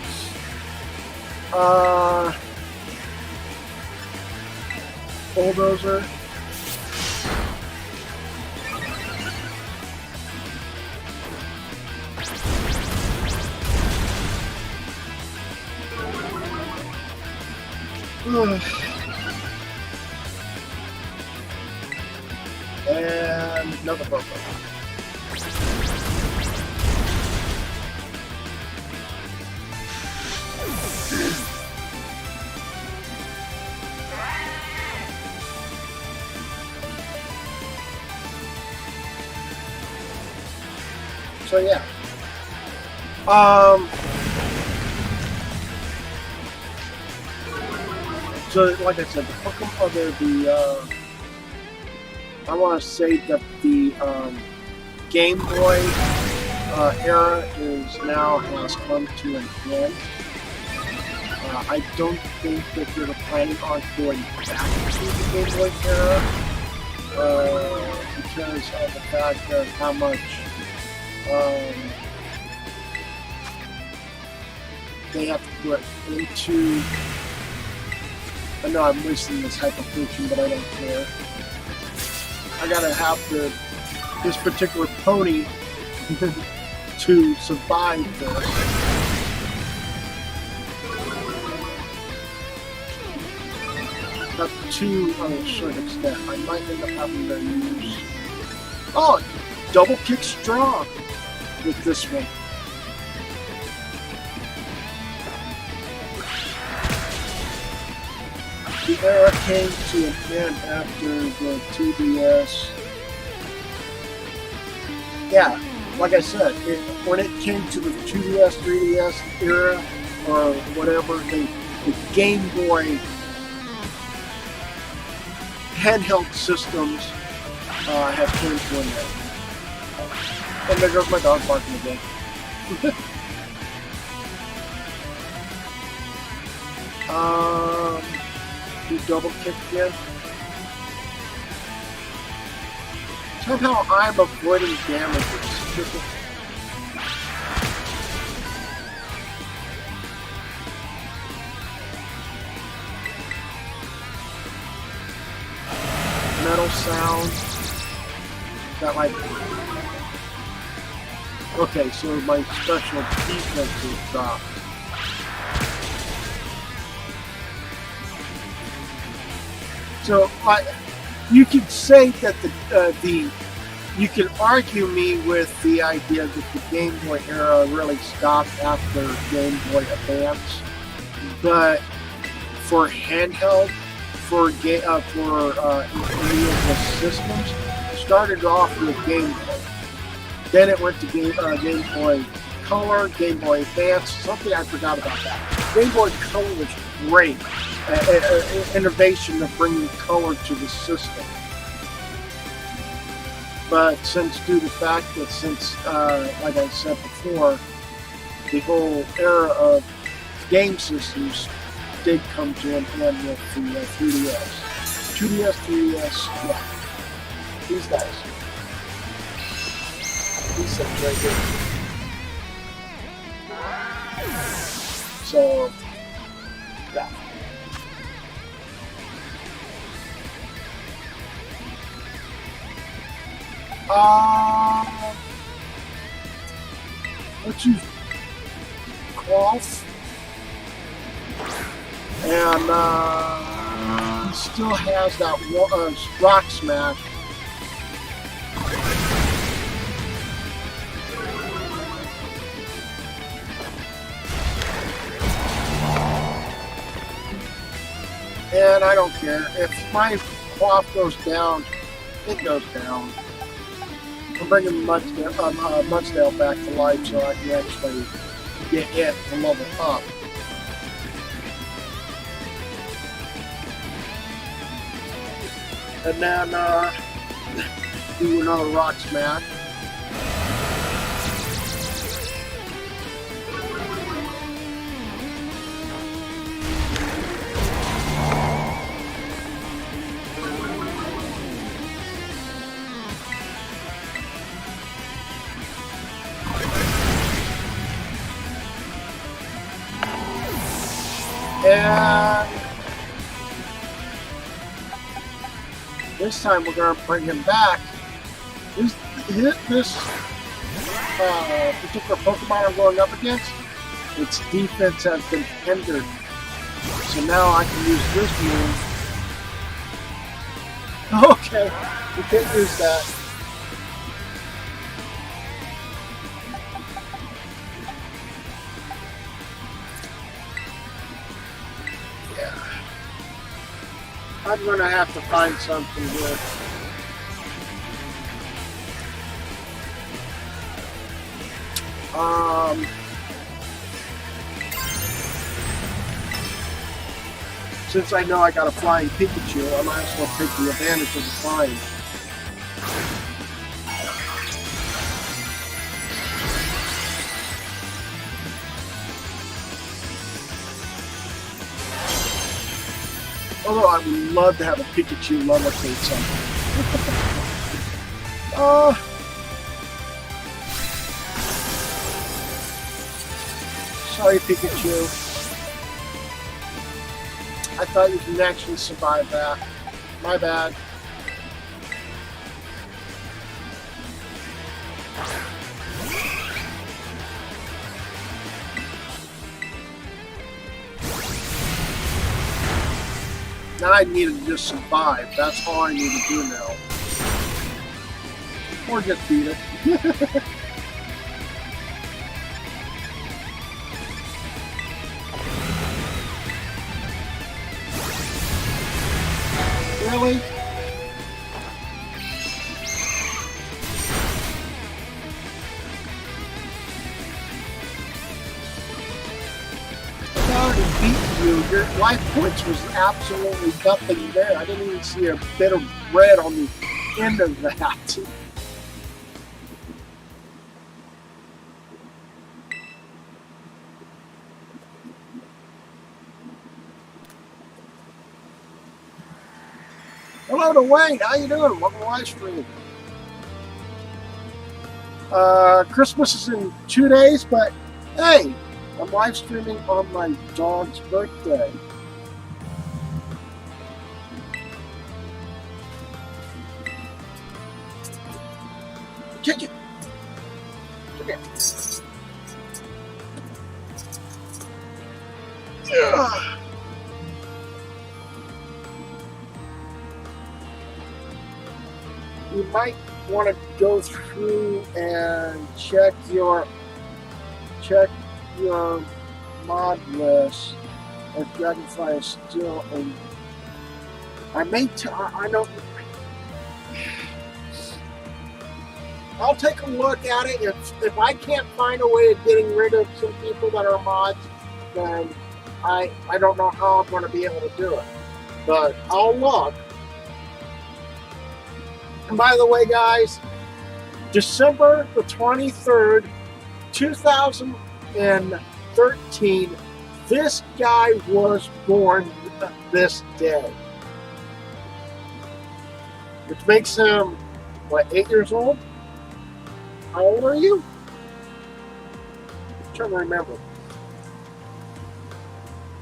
Bulldozer. And another purple. So yeah. So like I said, the Pokemon, I want to say that the Game Boy era has come to an end. I don't think that they're planning on going back to the Game Boy era because of the fact of how much they have to put into. I know I'm wasting this hyperfunction, but I don't care. I gotta have this particular pony to survive this. Up to a certain extent, I might end up having to use double kick strong with this one. The era came to an end after the 2DS. Yeah, like I said, when it came to the 2DS, 3DS era, or whatever, the Game Boy handheld systems have came to an end. And there goes my dog barking again. Do double kick again. Somehow I'm avoiding damages. Metal sound. That like. Okay, so my special defense is dropped. So you could say that you can argue me with the idea that the Game Boy era really stopped after Game Boy Advance, but for handheld, for any of the systems, it started off with Game Boy. Then it went to Game Boy Color, Game Boy Advance. Something I forgot about that. Game Boy Color was great. Innovation of bringing color to the system. But due to the fact that like I said before, the whole era of game systems did come to an end with the 3DS. 2DS, 3DS, yeah. These guys. These things right here. So, yeah. Let you cough, and he still has that rock smash. And I don't care if my cough goes down, it goes down. I'm bringing Mudsdale back to life so I can actually get it to level up. And then do another rock smash. And this time we're going to bring him back. This particular Pokemon I'm going up against, its defense has been hindered So now I can use this move. Okay, we can't use that. Yeah. I'm gonna have to find something here. Since I know I got a flying Pikachu, I might as well take the advantage of the flying. Although I would love to have a Pikachu levitate something. Sorry, Pikachu. I thought you could actually survive that. My bad. Now I need to just survive. That's all I need to do now. Or just beat it. Really? I already beaten you. Your life points was absolutely nothing there. I didn't even see a bit of red on the end of that. Hello to Wayne. How you doing? Welcome to live stream. Christmas is in 2 days, but hey, I'm live streaming on my dog's birthday. Come here. Yeah. You might want to go through and check your mod list if Dragonfly is still in. I don't. I'll take a look at it. If I can't find a way of getting rid of some people that are mods, then I don't know how I'm going to be able to do it. But I'll look. And by the way, guys, December the 23rd, 2013, this guy was born this day. Which makes him, what, 8 years old? How old are you? I'm trying to remember.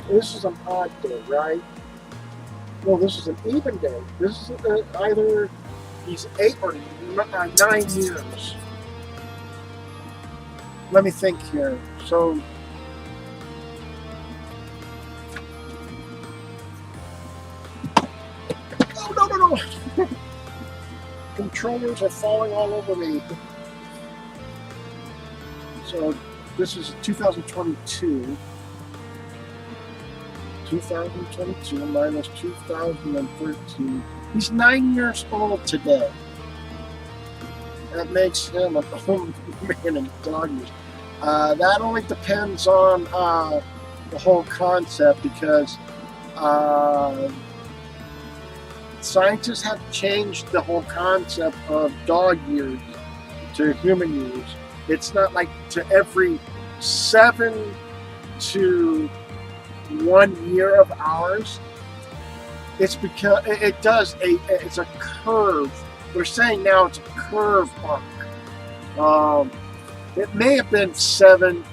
This is an odd day, right? No, this is an even day. This is either he's 8 or 9 years. Let me think here. So, oh no! Controllers are falling all over me. So this is 2022. 2022 minus 2013. He's 9 years old today. That makes him a old man in dog years. That only depends on the whole concept because scientists have changed the whole concept of dog years to human years. It's not like to every 7 to 1 year of ours. It's because it's a curve. They're saying now it's a curve arc. It may have been 7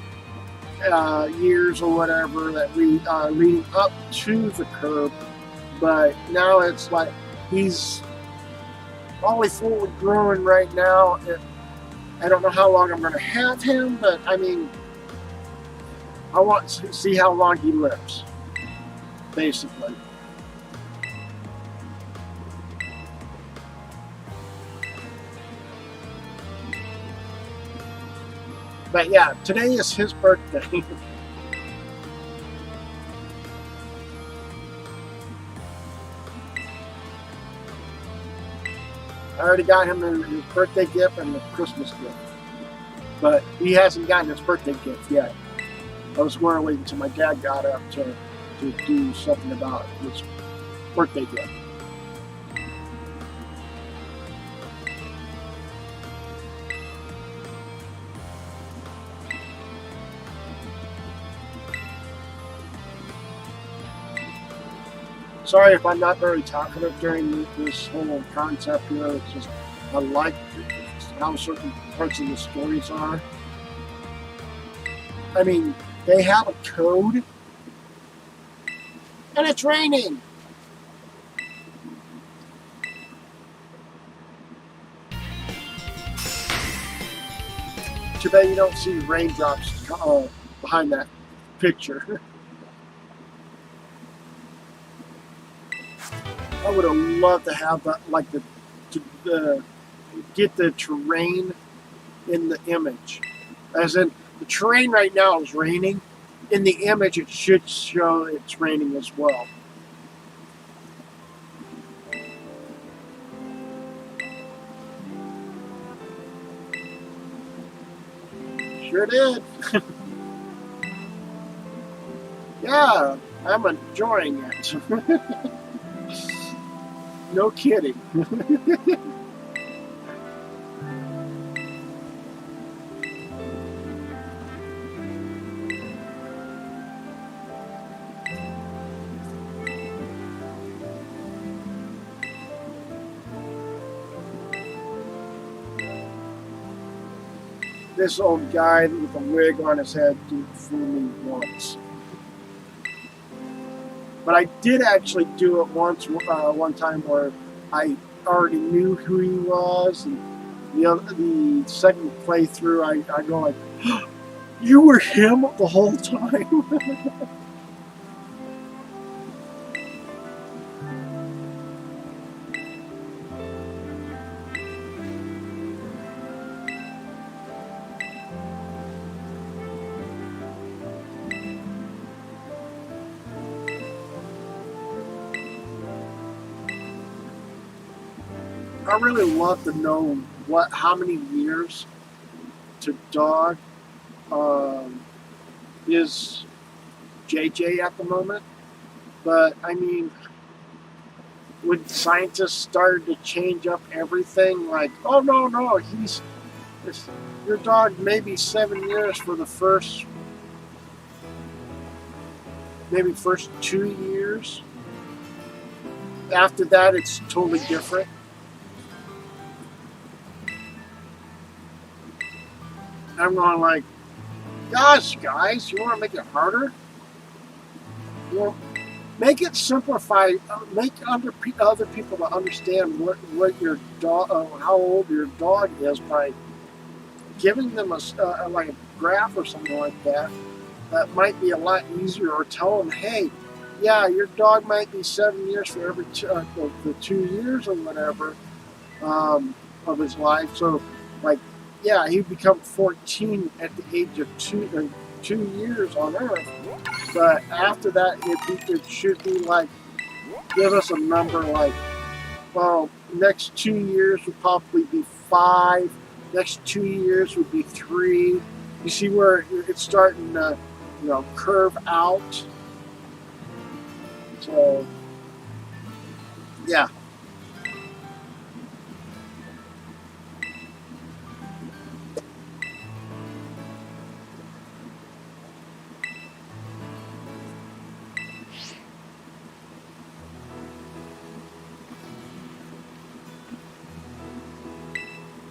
years or whatever that we leading up to the curve, but now it's like he's probably fully grown right now. I don't know how long I'm going to have him, but I mean, I want to see how long he lives. basically. But yeah, today is his birthday. I already got him his birthday gift and the Christmas gift. But he hasn't gotten his birthday gift yet. I was going to wait until my dad got up to do something about his birthday gift. Sorry if I'm not very talkative during this whole concept here. It's just I like how certain parts of the stories are. I mean, they have a code, and it's raining. Too bad you don't see raindrops behind that picture. I would have loved to have that, like to get the terrain in the image. As in, the terrain right now is raining. In the image, it should show it's raining as well. Sure did. Yeah, I'm enjoying it. No kidding. This old guy with a wig on his head did fool me once. But I did actually do it once, one time where I already knew who he was, and the second playthrough, I go like, "You were him the whole time." I really love to know how many years to dog is JJ at the moment. But I mean, when scientists started to change up everything, like, oh no, your dog maybe 7 years for the first 2 years. After that, it's totally different. I'm going like, gosh, guys, you want to make it harder? Well, make it simplify. Make other people to understand what your dog, how old your dog is by giving them like a graph or something like that. That might be a lot easier. Or tell them, hey, yeah, your dog might be 7 years for every the 2 years or whatever of his life. So, like, yeah, he'd become 14 at the age of 2 years on Earth. But after that, it should be like, give us a number like, well, next 2 years would probably be 5. Next 2 years would be 3. You see where it's starting to, curve out. So, yeah.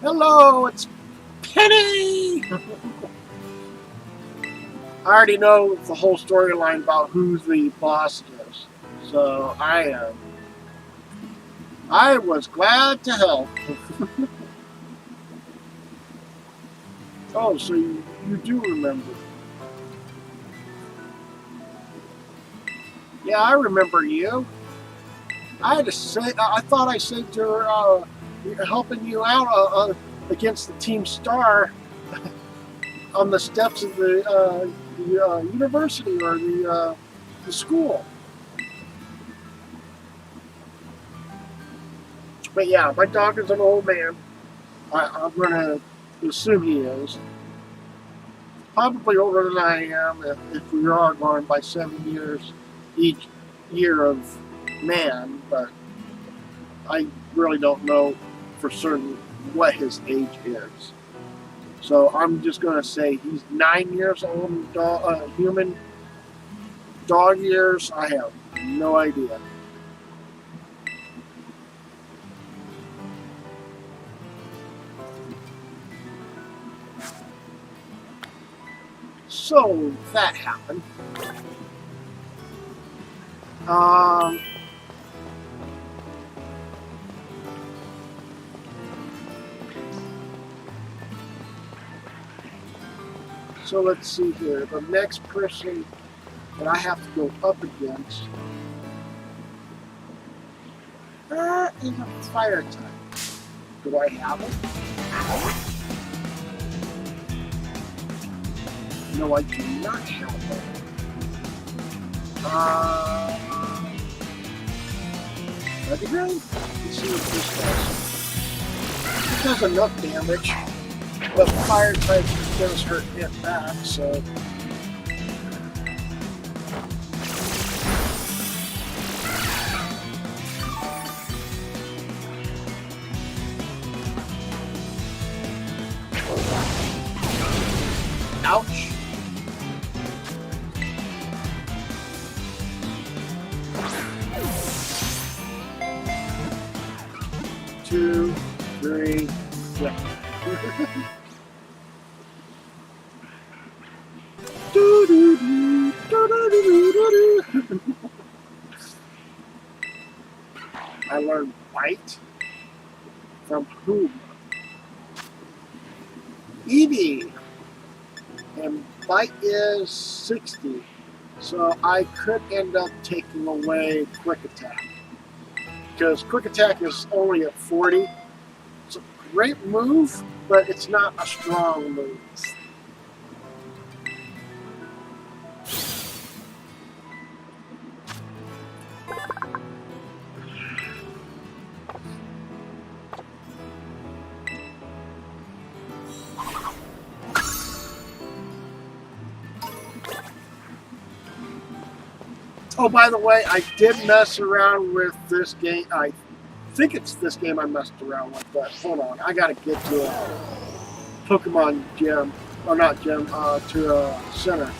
Hello, it's Penny! I already know the whole storyline about who the boss is, so I was glad to help. Oh, so you do remember. Yeah, I remember you. I had to say, I thought I saved your helping you out against the Team Star on the steps of the university or the school. But yeah, my dog is an old man. I'm going to assume he is. Probably older than I am if we are going by 7 years each year of man, but I really don't know for certain what his age is. So I'm just going to say he's 9 years old in human dog years. I have no idea. So that happened. So let's see here. The next person that I have to go up against is a fire type. Do I have it? No, I do not have it. Ready, guys? Let's see what this does. It does enough damage, but fire type does hurt it back, so. Ouch. 2, 3, yeah. I learned bite from whom? Evie. And bite is 60. So I could end up taking away quick attack. Because quick attack is only at 40. It's a great move, but it's not a strong move. Oh, by the way, I did mess around with this game. I think it's this game I messed around with, but hold on. I gotta get to a Pokemon gym, or not gym, to a center.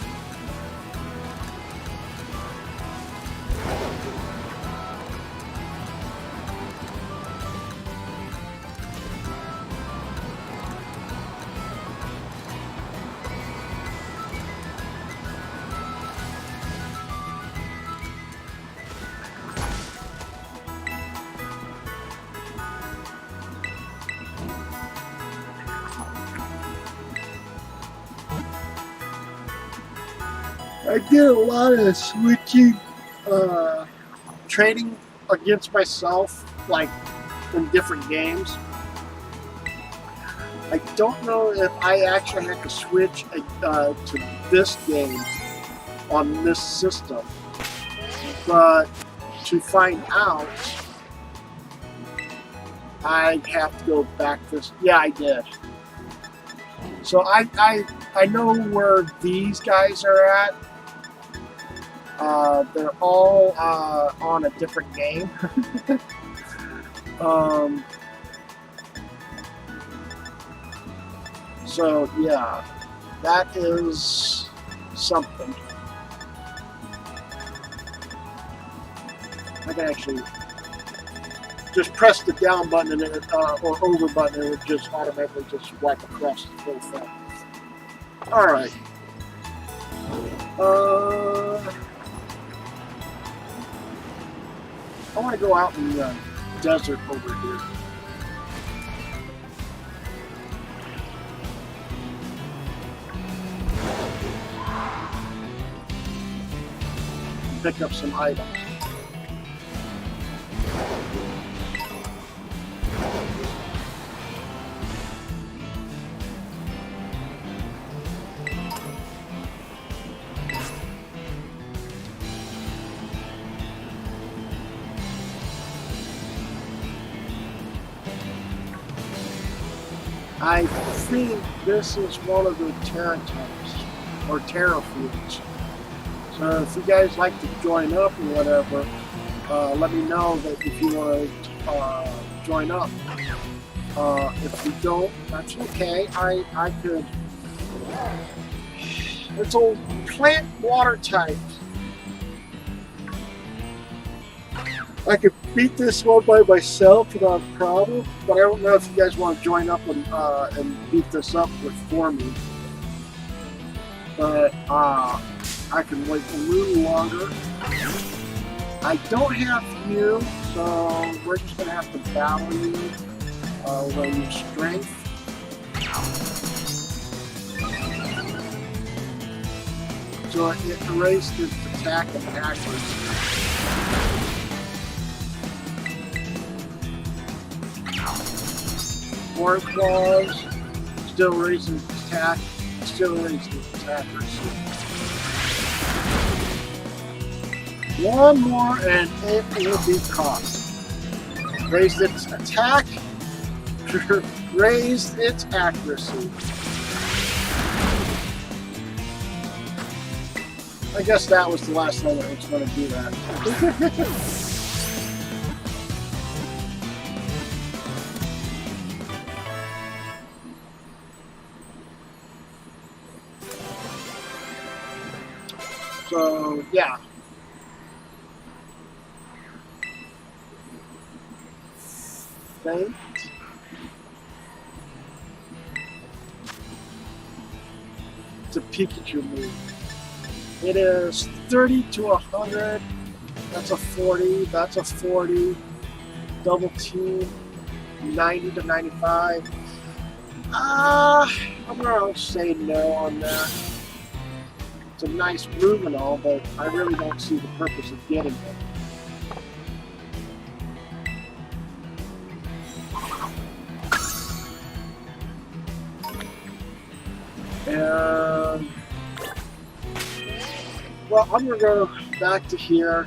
I did a lot of switching, trading against myself, like in different games. I don't know if I actually had to switch to this game on this system, but to find out, I have to go back this. Yeah, I did. So I know where these guys are at. They're all on a different game. So yeah, that is something. I can actually just press the down button and it, or over button and it just automatically just wipe across the whole thing. All right. I want to go out in the desert over here. pick up some items. I think this is one of the Terra types, or Terra fields. So if you guys like to join up or whatever, let me know that if you want to join up. If you don't, that's okay. I could. It's a plant water type. I could beat this one by myself without a problem, but I don't know if you guys want to join up and beat this up for me. But I can wait a little longer. I don't have you, so we're just going to have to battle you with your strength. So it raised its attack and accuracy. Horn claws, still raising its attack, still raising its accuracy. One more and it will be caught. Raised its attack, raised its accuracy. I guess that was the last time I was going to do that. So, yeah. Faint. It's a Pikachu move. It is 30 to 100. That's a 40. That's a 40. Double team. 90 to 95. I'm going to say no on that. It's a nice move and all, but I really don't see the purpose of getting it. And well, I'm gonna go back to here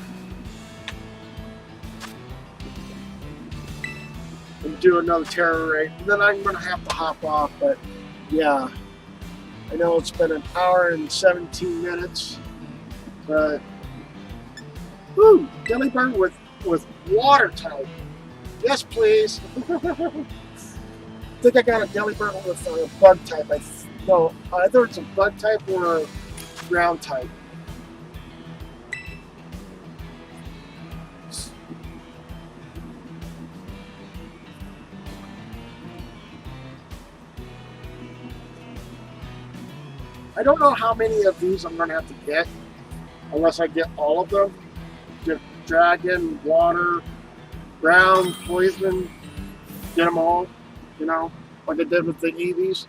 and do another terror raid. And then I'm gonna have to hop off, but yeah. I know it's been an hour and 17 minutes, but woo, Delibird with water type. Yes, please. I think I got a Delibird with a bug type. No, either it's a bug type or a ground type. I don't know how many of these I'm going to have to get, unless I get all of them. Get dragon, water, ground, poison, get them all, you know, like I did with the Eevees.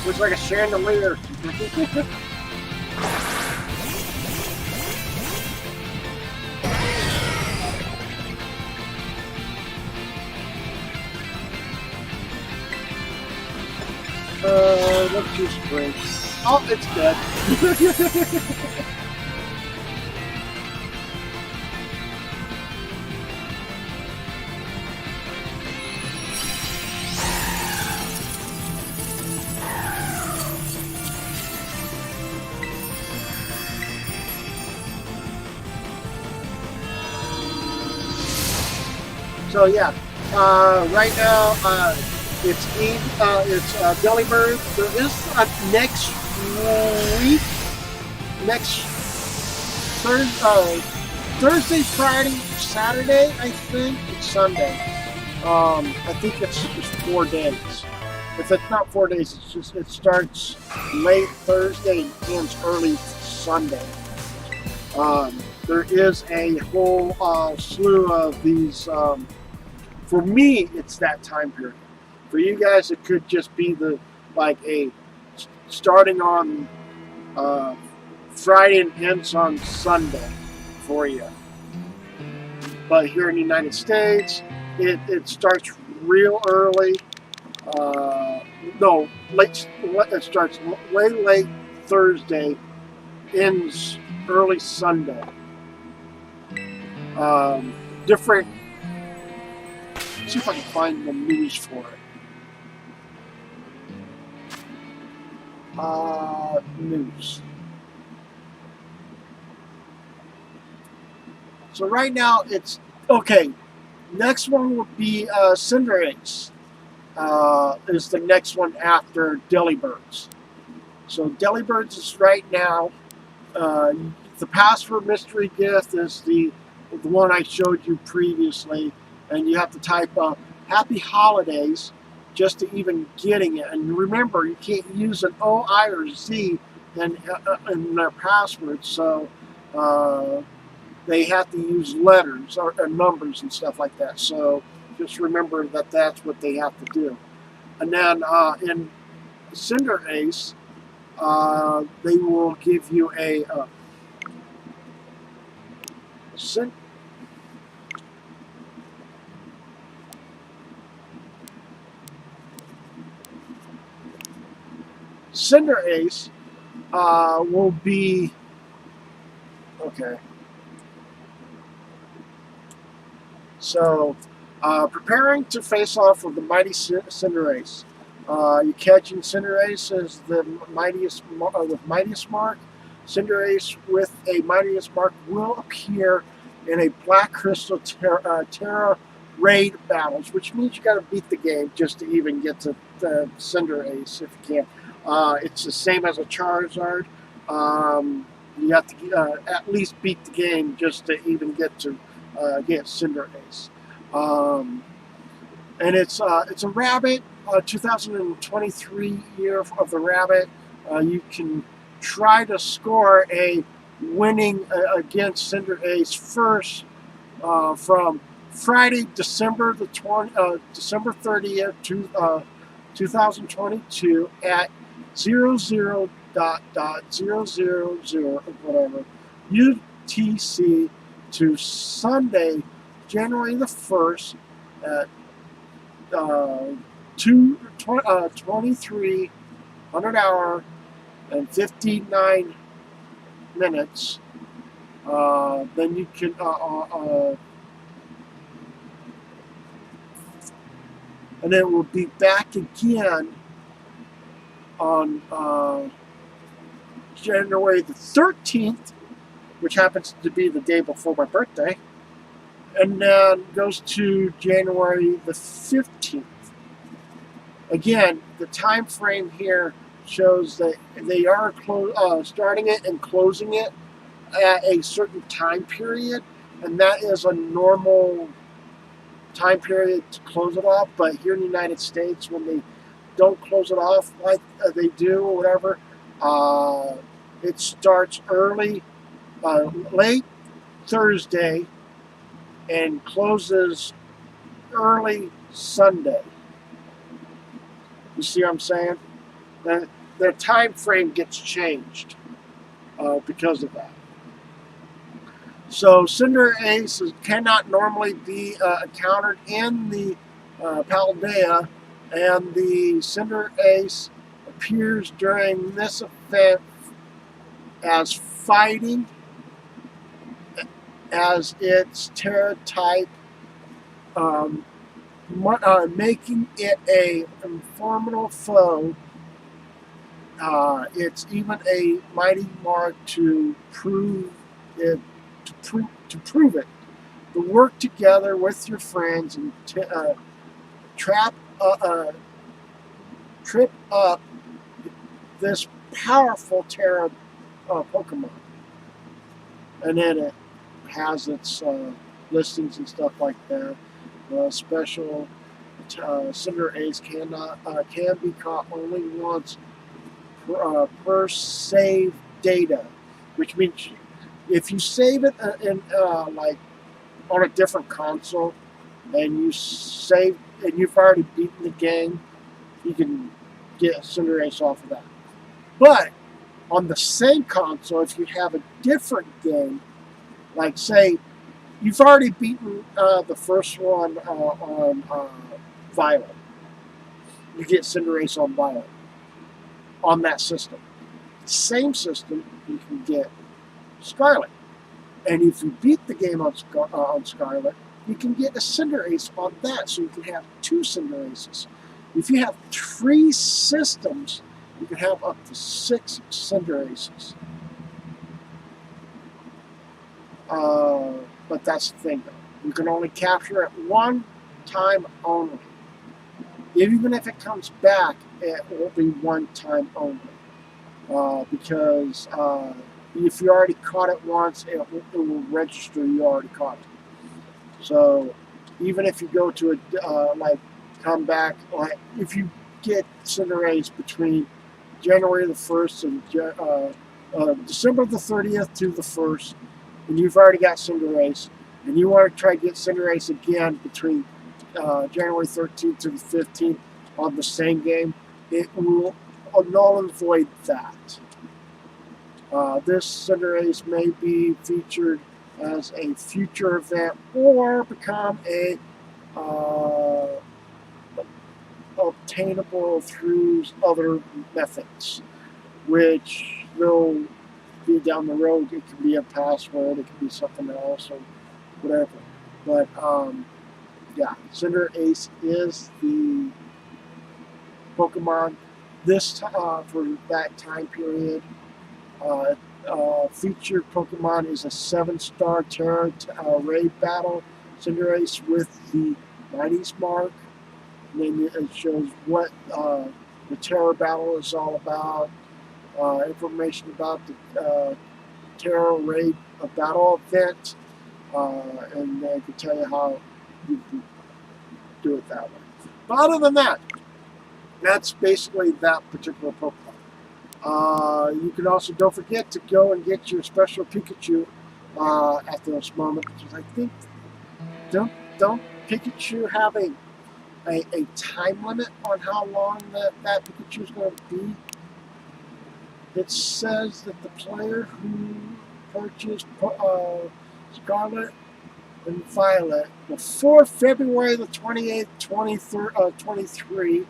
Looks like a chandelier. Let's do spring. Oh, it's dead. So yeah, right now it's Delibird. There is a next week, next Thursday, Friday, Saturday. I think it's Sunday. I think it's just 4 days. If it's not 4 days, it's just it starts late Thursday and ends early Sunday. there is a whole slew of these. For me, it's that time period. For you guys, it could just be the like a starting on Friday and ends on Sunday for you. But here in the United States, it starts real early. No, late. It starts way late Thursday, ends early Sunday. Different. Let's see if I can find the news for it. News. So right now it's okay. Next one would be Cinderace. Is the next one after Delibirds. So Delibirds is right now. The password mystery gift is the one I showed you previously, and you have to type Happy Holidays just to even getting it. And remember, you can't use an O, I, or Z in their password, so they have to use letters or numbers and stuff like that. So just remember that that's what they have to do. And then in Cinderace, they will give you a Cinderace will be okay. So, preparing to face off with the mighty Cinderace. You catching Cinderace as the mightiest with mightiest mark. Cinderace with a mightiest mark will appear in a Black Crystal Terra raid battles, which means you got to beat the game just to even get to the Cinderace if you can. It's the same as a Charizard. You have to at least beat the game just to even get to get Cinderace. And it's a rabbit. 2023 year of the rabbit. You can try to score a winning against Cinderace first from Friday, December 30th, 2022 at 00.000 whatever UTC to Sunday, January the 1st at 2300 hour and 59 minutes. Then you can and it will be back again on January the 13th, which happens to be the day before my birthday, and then goes to January the 15th. Again, the time frame here shows that they are starting it and closing it at a certain time period, and that is a normal time period to close it off. But here in the United States, when they don't close it off like they do or whatever, it starts early, late Thursday, and closes early Sunday. You see what I'm saying? The time frame gets changed because of that. So Cinderace cannot normally be encountered in the Paldea, and the Cinderace appears during this event as fighting as its Terra type, making it a formidable foe. It's even a mighty mark to prove it. To prove it, to work together with your friends and trip up this powerful Terra Pokemon, and then it has its listings and stuff like that. Special Cinderace can be caught only once per save data, which means If you save it in like on a different console, and you save and you've already beaten the game, you can get Cinderace off of that. But on the same console, if you have a different game, like say you've already beaten the first one on Violet, you get Cinderace on Violet on that system. Same system, you can get Scarlet. And if you beat the game on Scarlet, you can get a Cinderace on that, so you can have two Cinderaces. If you have 3 systems, you can have up to 6 Cinderaces. But that's the thing, though. You can only capture it one time only. Even if it comes back, it will be one time only. Because if you already caught it once, it will register you already caught it. So even if you go to a come back, like if you get Cinderace between January the 1st and December the 30th to the 1st, and you've already got Cinderace, and you want to try to get Cinderace again between January 13th to the 15th on the same game, it will null and void that. This Cinderace may be featured as a future event or become a obtainable through other methods, which will be down the road. It can be a password, it can be something else, or whatever. But yeah, Cinderace is the Pokemon this for that time period. Featured Pokemon is a 7-star Terra raid battle Cinderace with the 90s mark. And then it shows what the Terra battle is all about, information about the Terra raid battle event, and they can tell you how you can do it that way. But other than that, that's basically that particular Pokemon. You can also, don't forget to go and get your special Pikachu at this moment, because I think don't Pikachu have a time limit on how long that Pikachu is going to be? It says that the player who purchased Scarlet and Violet before February the 28th, 23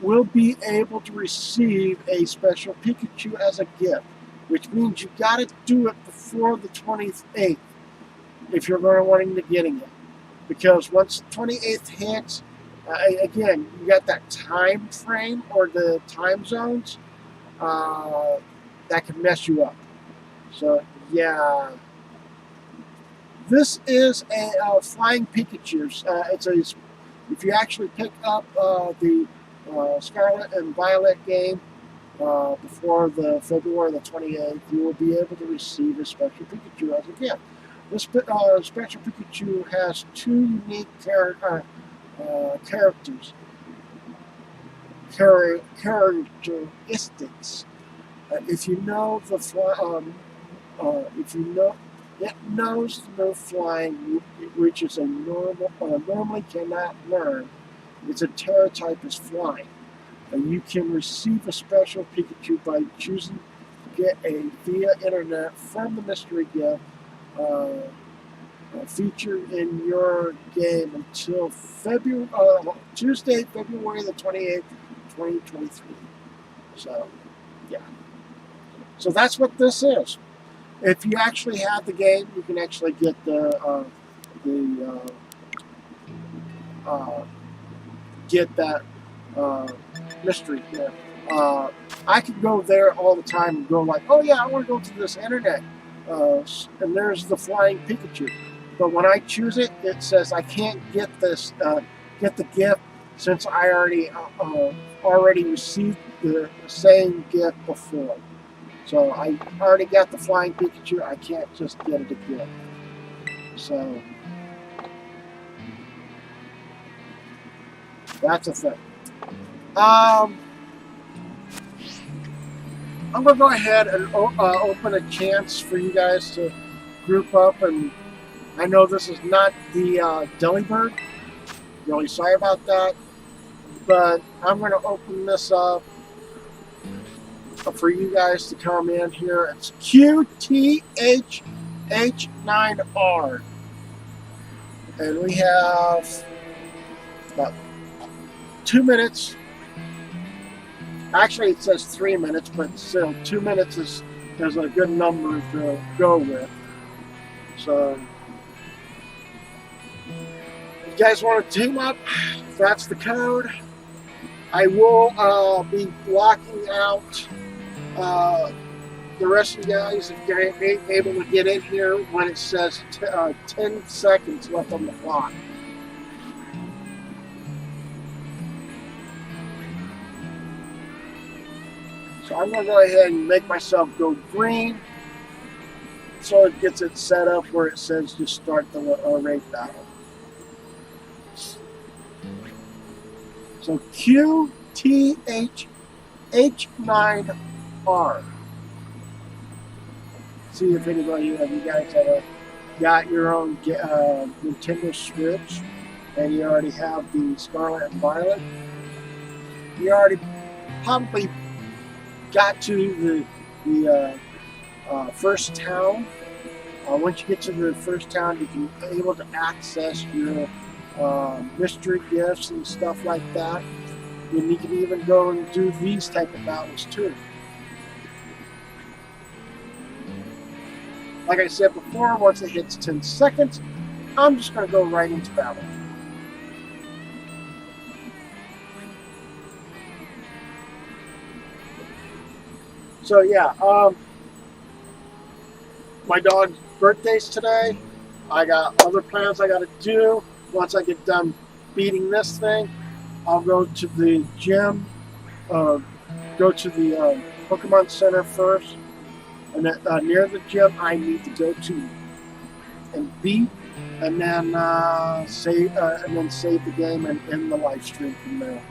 will be able to receive a special Pikachu as a gift, which means you got to do it before the 28th if you're going to wanting to getting it. Because once the 28th hits, again, you got that time frame or the time zones that can mess you up. So yeah, this is a flying Pikachu. If you actually pick up the Scarlet and Violet game before the February the 28th, you will be able to receive a special Pikachu as a gift. This special Pikachu has 2 unique characteristics. If you know it knows no flying, which is a normally cannot learn. It's a Terra type is flying. And you can receive a special Pikachu by choosing to get a via internet from the mystery gift featured in your game until Tuesday, February the 28th, 2023. So, yeah. So that's what this is. If you actually have the game, you can actually get get that mystery gift. I could go there all the time and go like, oh yeah, I want to go to this internet, and there's the flying Pikachu. But when I choose it, it says I can't get this, get the gift since I already received the same gift before. So I already got the flying Pikachu. I can't just get it again. So that's a thing. I'm going to go ahead and open a chance for you guys to group up. And I know this is not the Delibird. Really sorry about that. But I'm going to open this up for you guys to come in here. It's QTHH9R. And we have about 2 minutes. Actually, it says 3 minutes, but still, 2 minutes is a good number to go with. So, if you guys want to team up, that's the code. I will be blocking out the rest of you guys if you're able to get in here when it says 10 seconds left on the clock. So I'm going to go ahead and make myself go green so it gets it set up where it says just start the raid battle. So QTHH9R. See if anybody of you guys have got your own Nintendo Switch and you already have the Scarlet and Violet. You already probably got to the first town. Once you get to the first town, you can be able to access your mystery gifts and stuff like that. And you can even go and do these type of battles too. Like I said before, once it hits 10 seconds, I'm just going to go right into battle. So yeah, my dog's birthday's today. I got other plans I got to do. Once I get done beating this thing, I'll go to the gym, go to the Pokemon Center first, and then, near the gym I need to go to and beat, and then save the game and end the live stream from there.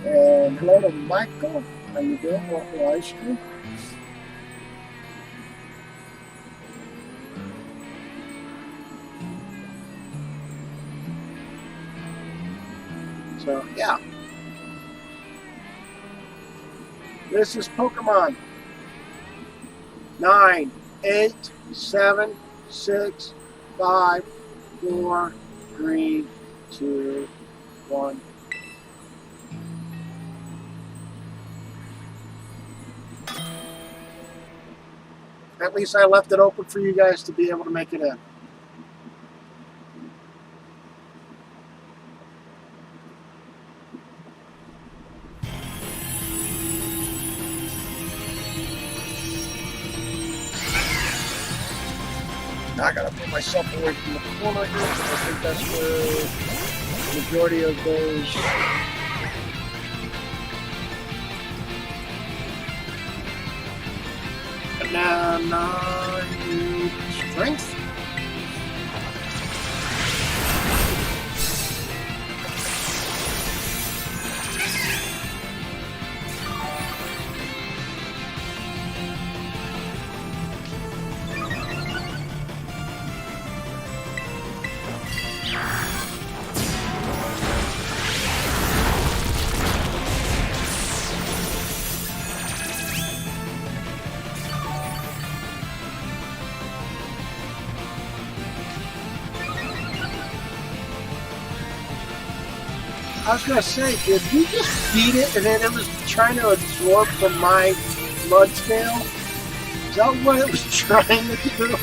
And hello to Michael. How you doing? Welcome to live stream. So yeah, this is Pokemon 9, 8, 7, 6, 5, 4, 3, 2, 1. At least I left it open for you guys to be able to make it in. Now I gotta put myself away from the corner here because I think that's where the majority of those and then strength. I was gonna say, did we just beat it and then it was trying to absorb from my blood scale? Is that what it was trying to do?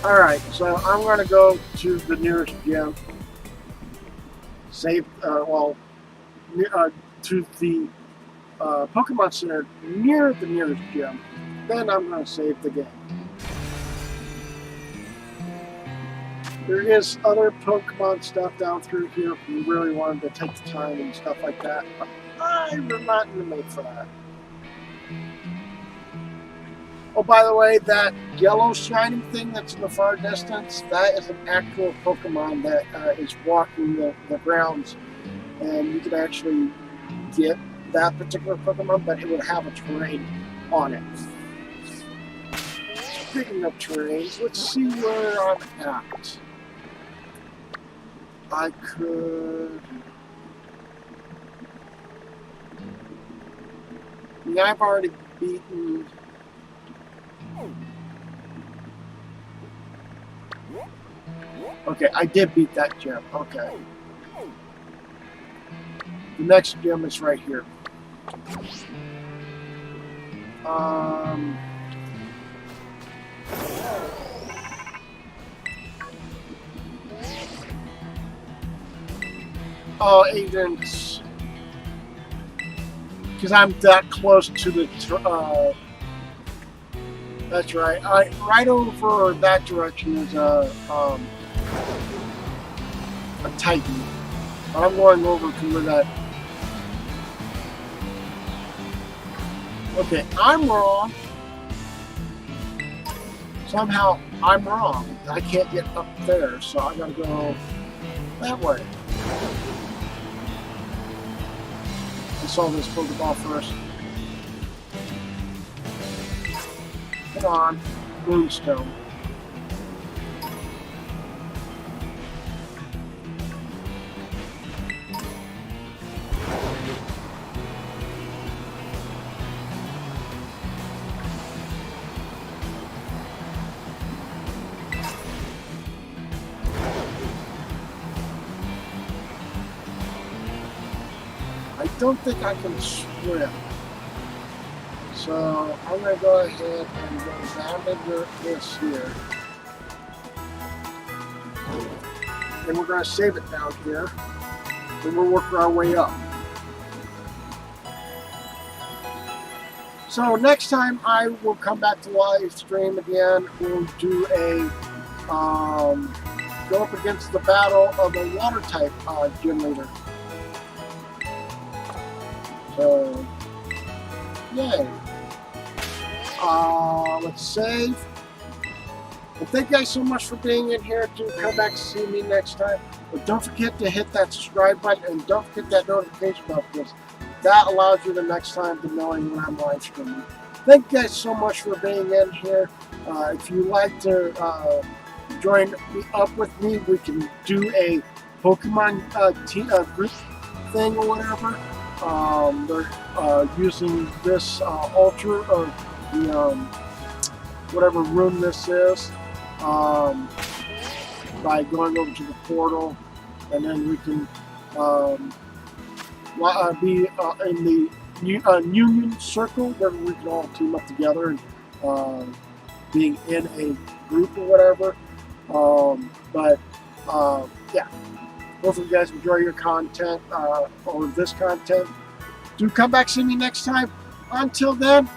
Alright, so I'm going to go to the nearest gym save, to the Pokemon Center near the nearest gym. Then I'm going to save the game. There is other Pokemon stuff down through here if you really wanted to take the time and stuff like that, but I'm not in the mood for that. Oh, by the way, that yellow shining thing that's in the far distance, that is an actual Pokemon that is walking the grounds, and you can actually get that particular Pokemon, but it would have a terrain on it. Speaking of terrains, let's see where I'm at. I could... Yeah, I've already beaten... Okay, I did beat that gym. Okay. The next gym is right here. Oh, agents. Because I'm that close to the... that's right. Right over that direction is a Titan. I'm going over to where that... Okay, I'm wrong. Somehow I'm wrong. I can't get up there, so I gotta go that way. I saw this Pokeball first. Come on, Moonstone. I don't think I can swim. So I'm going to go ahead and go down into this here. And we're going to save it down here. And we'll work our way up. So next time I will come back to live stream again. We'll do a go up against the battle of the water type gym leader. So yay. Let's save. Well, thank you guys so much for being in here. Do come back to see me next time. But don't forget to hit that subscribe button and don't forget that notification bell because that allows you the next time to knowing when I'm live streaming. Thank you guys so much for being in here. If you'd like to join up with me, we can do a Pokemon group thing or whatever. They're using this altar of the whatever room this is by going over to the portal, and then we can be in the union circle where we can all team up together and being in a group or whatever. Yeah. Hopefully you guys enjoy your content or this content. Do come back see me next time. Until then,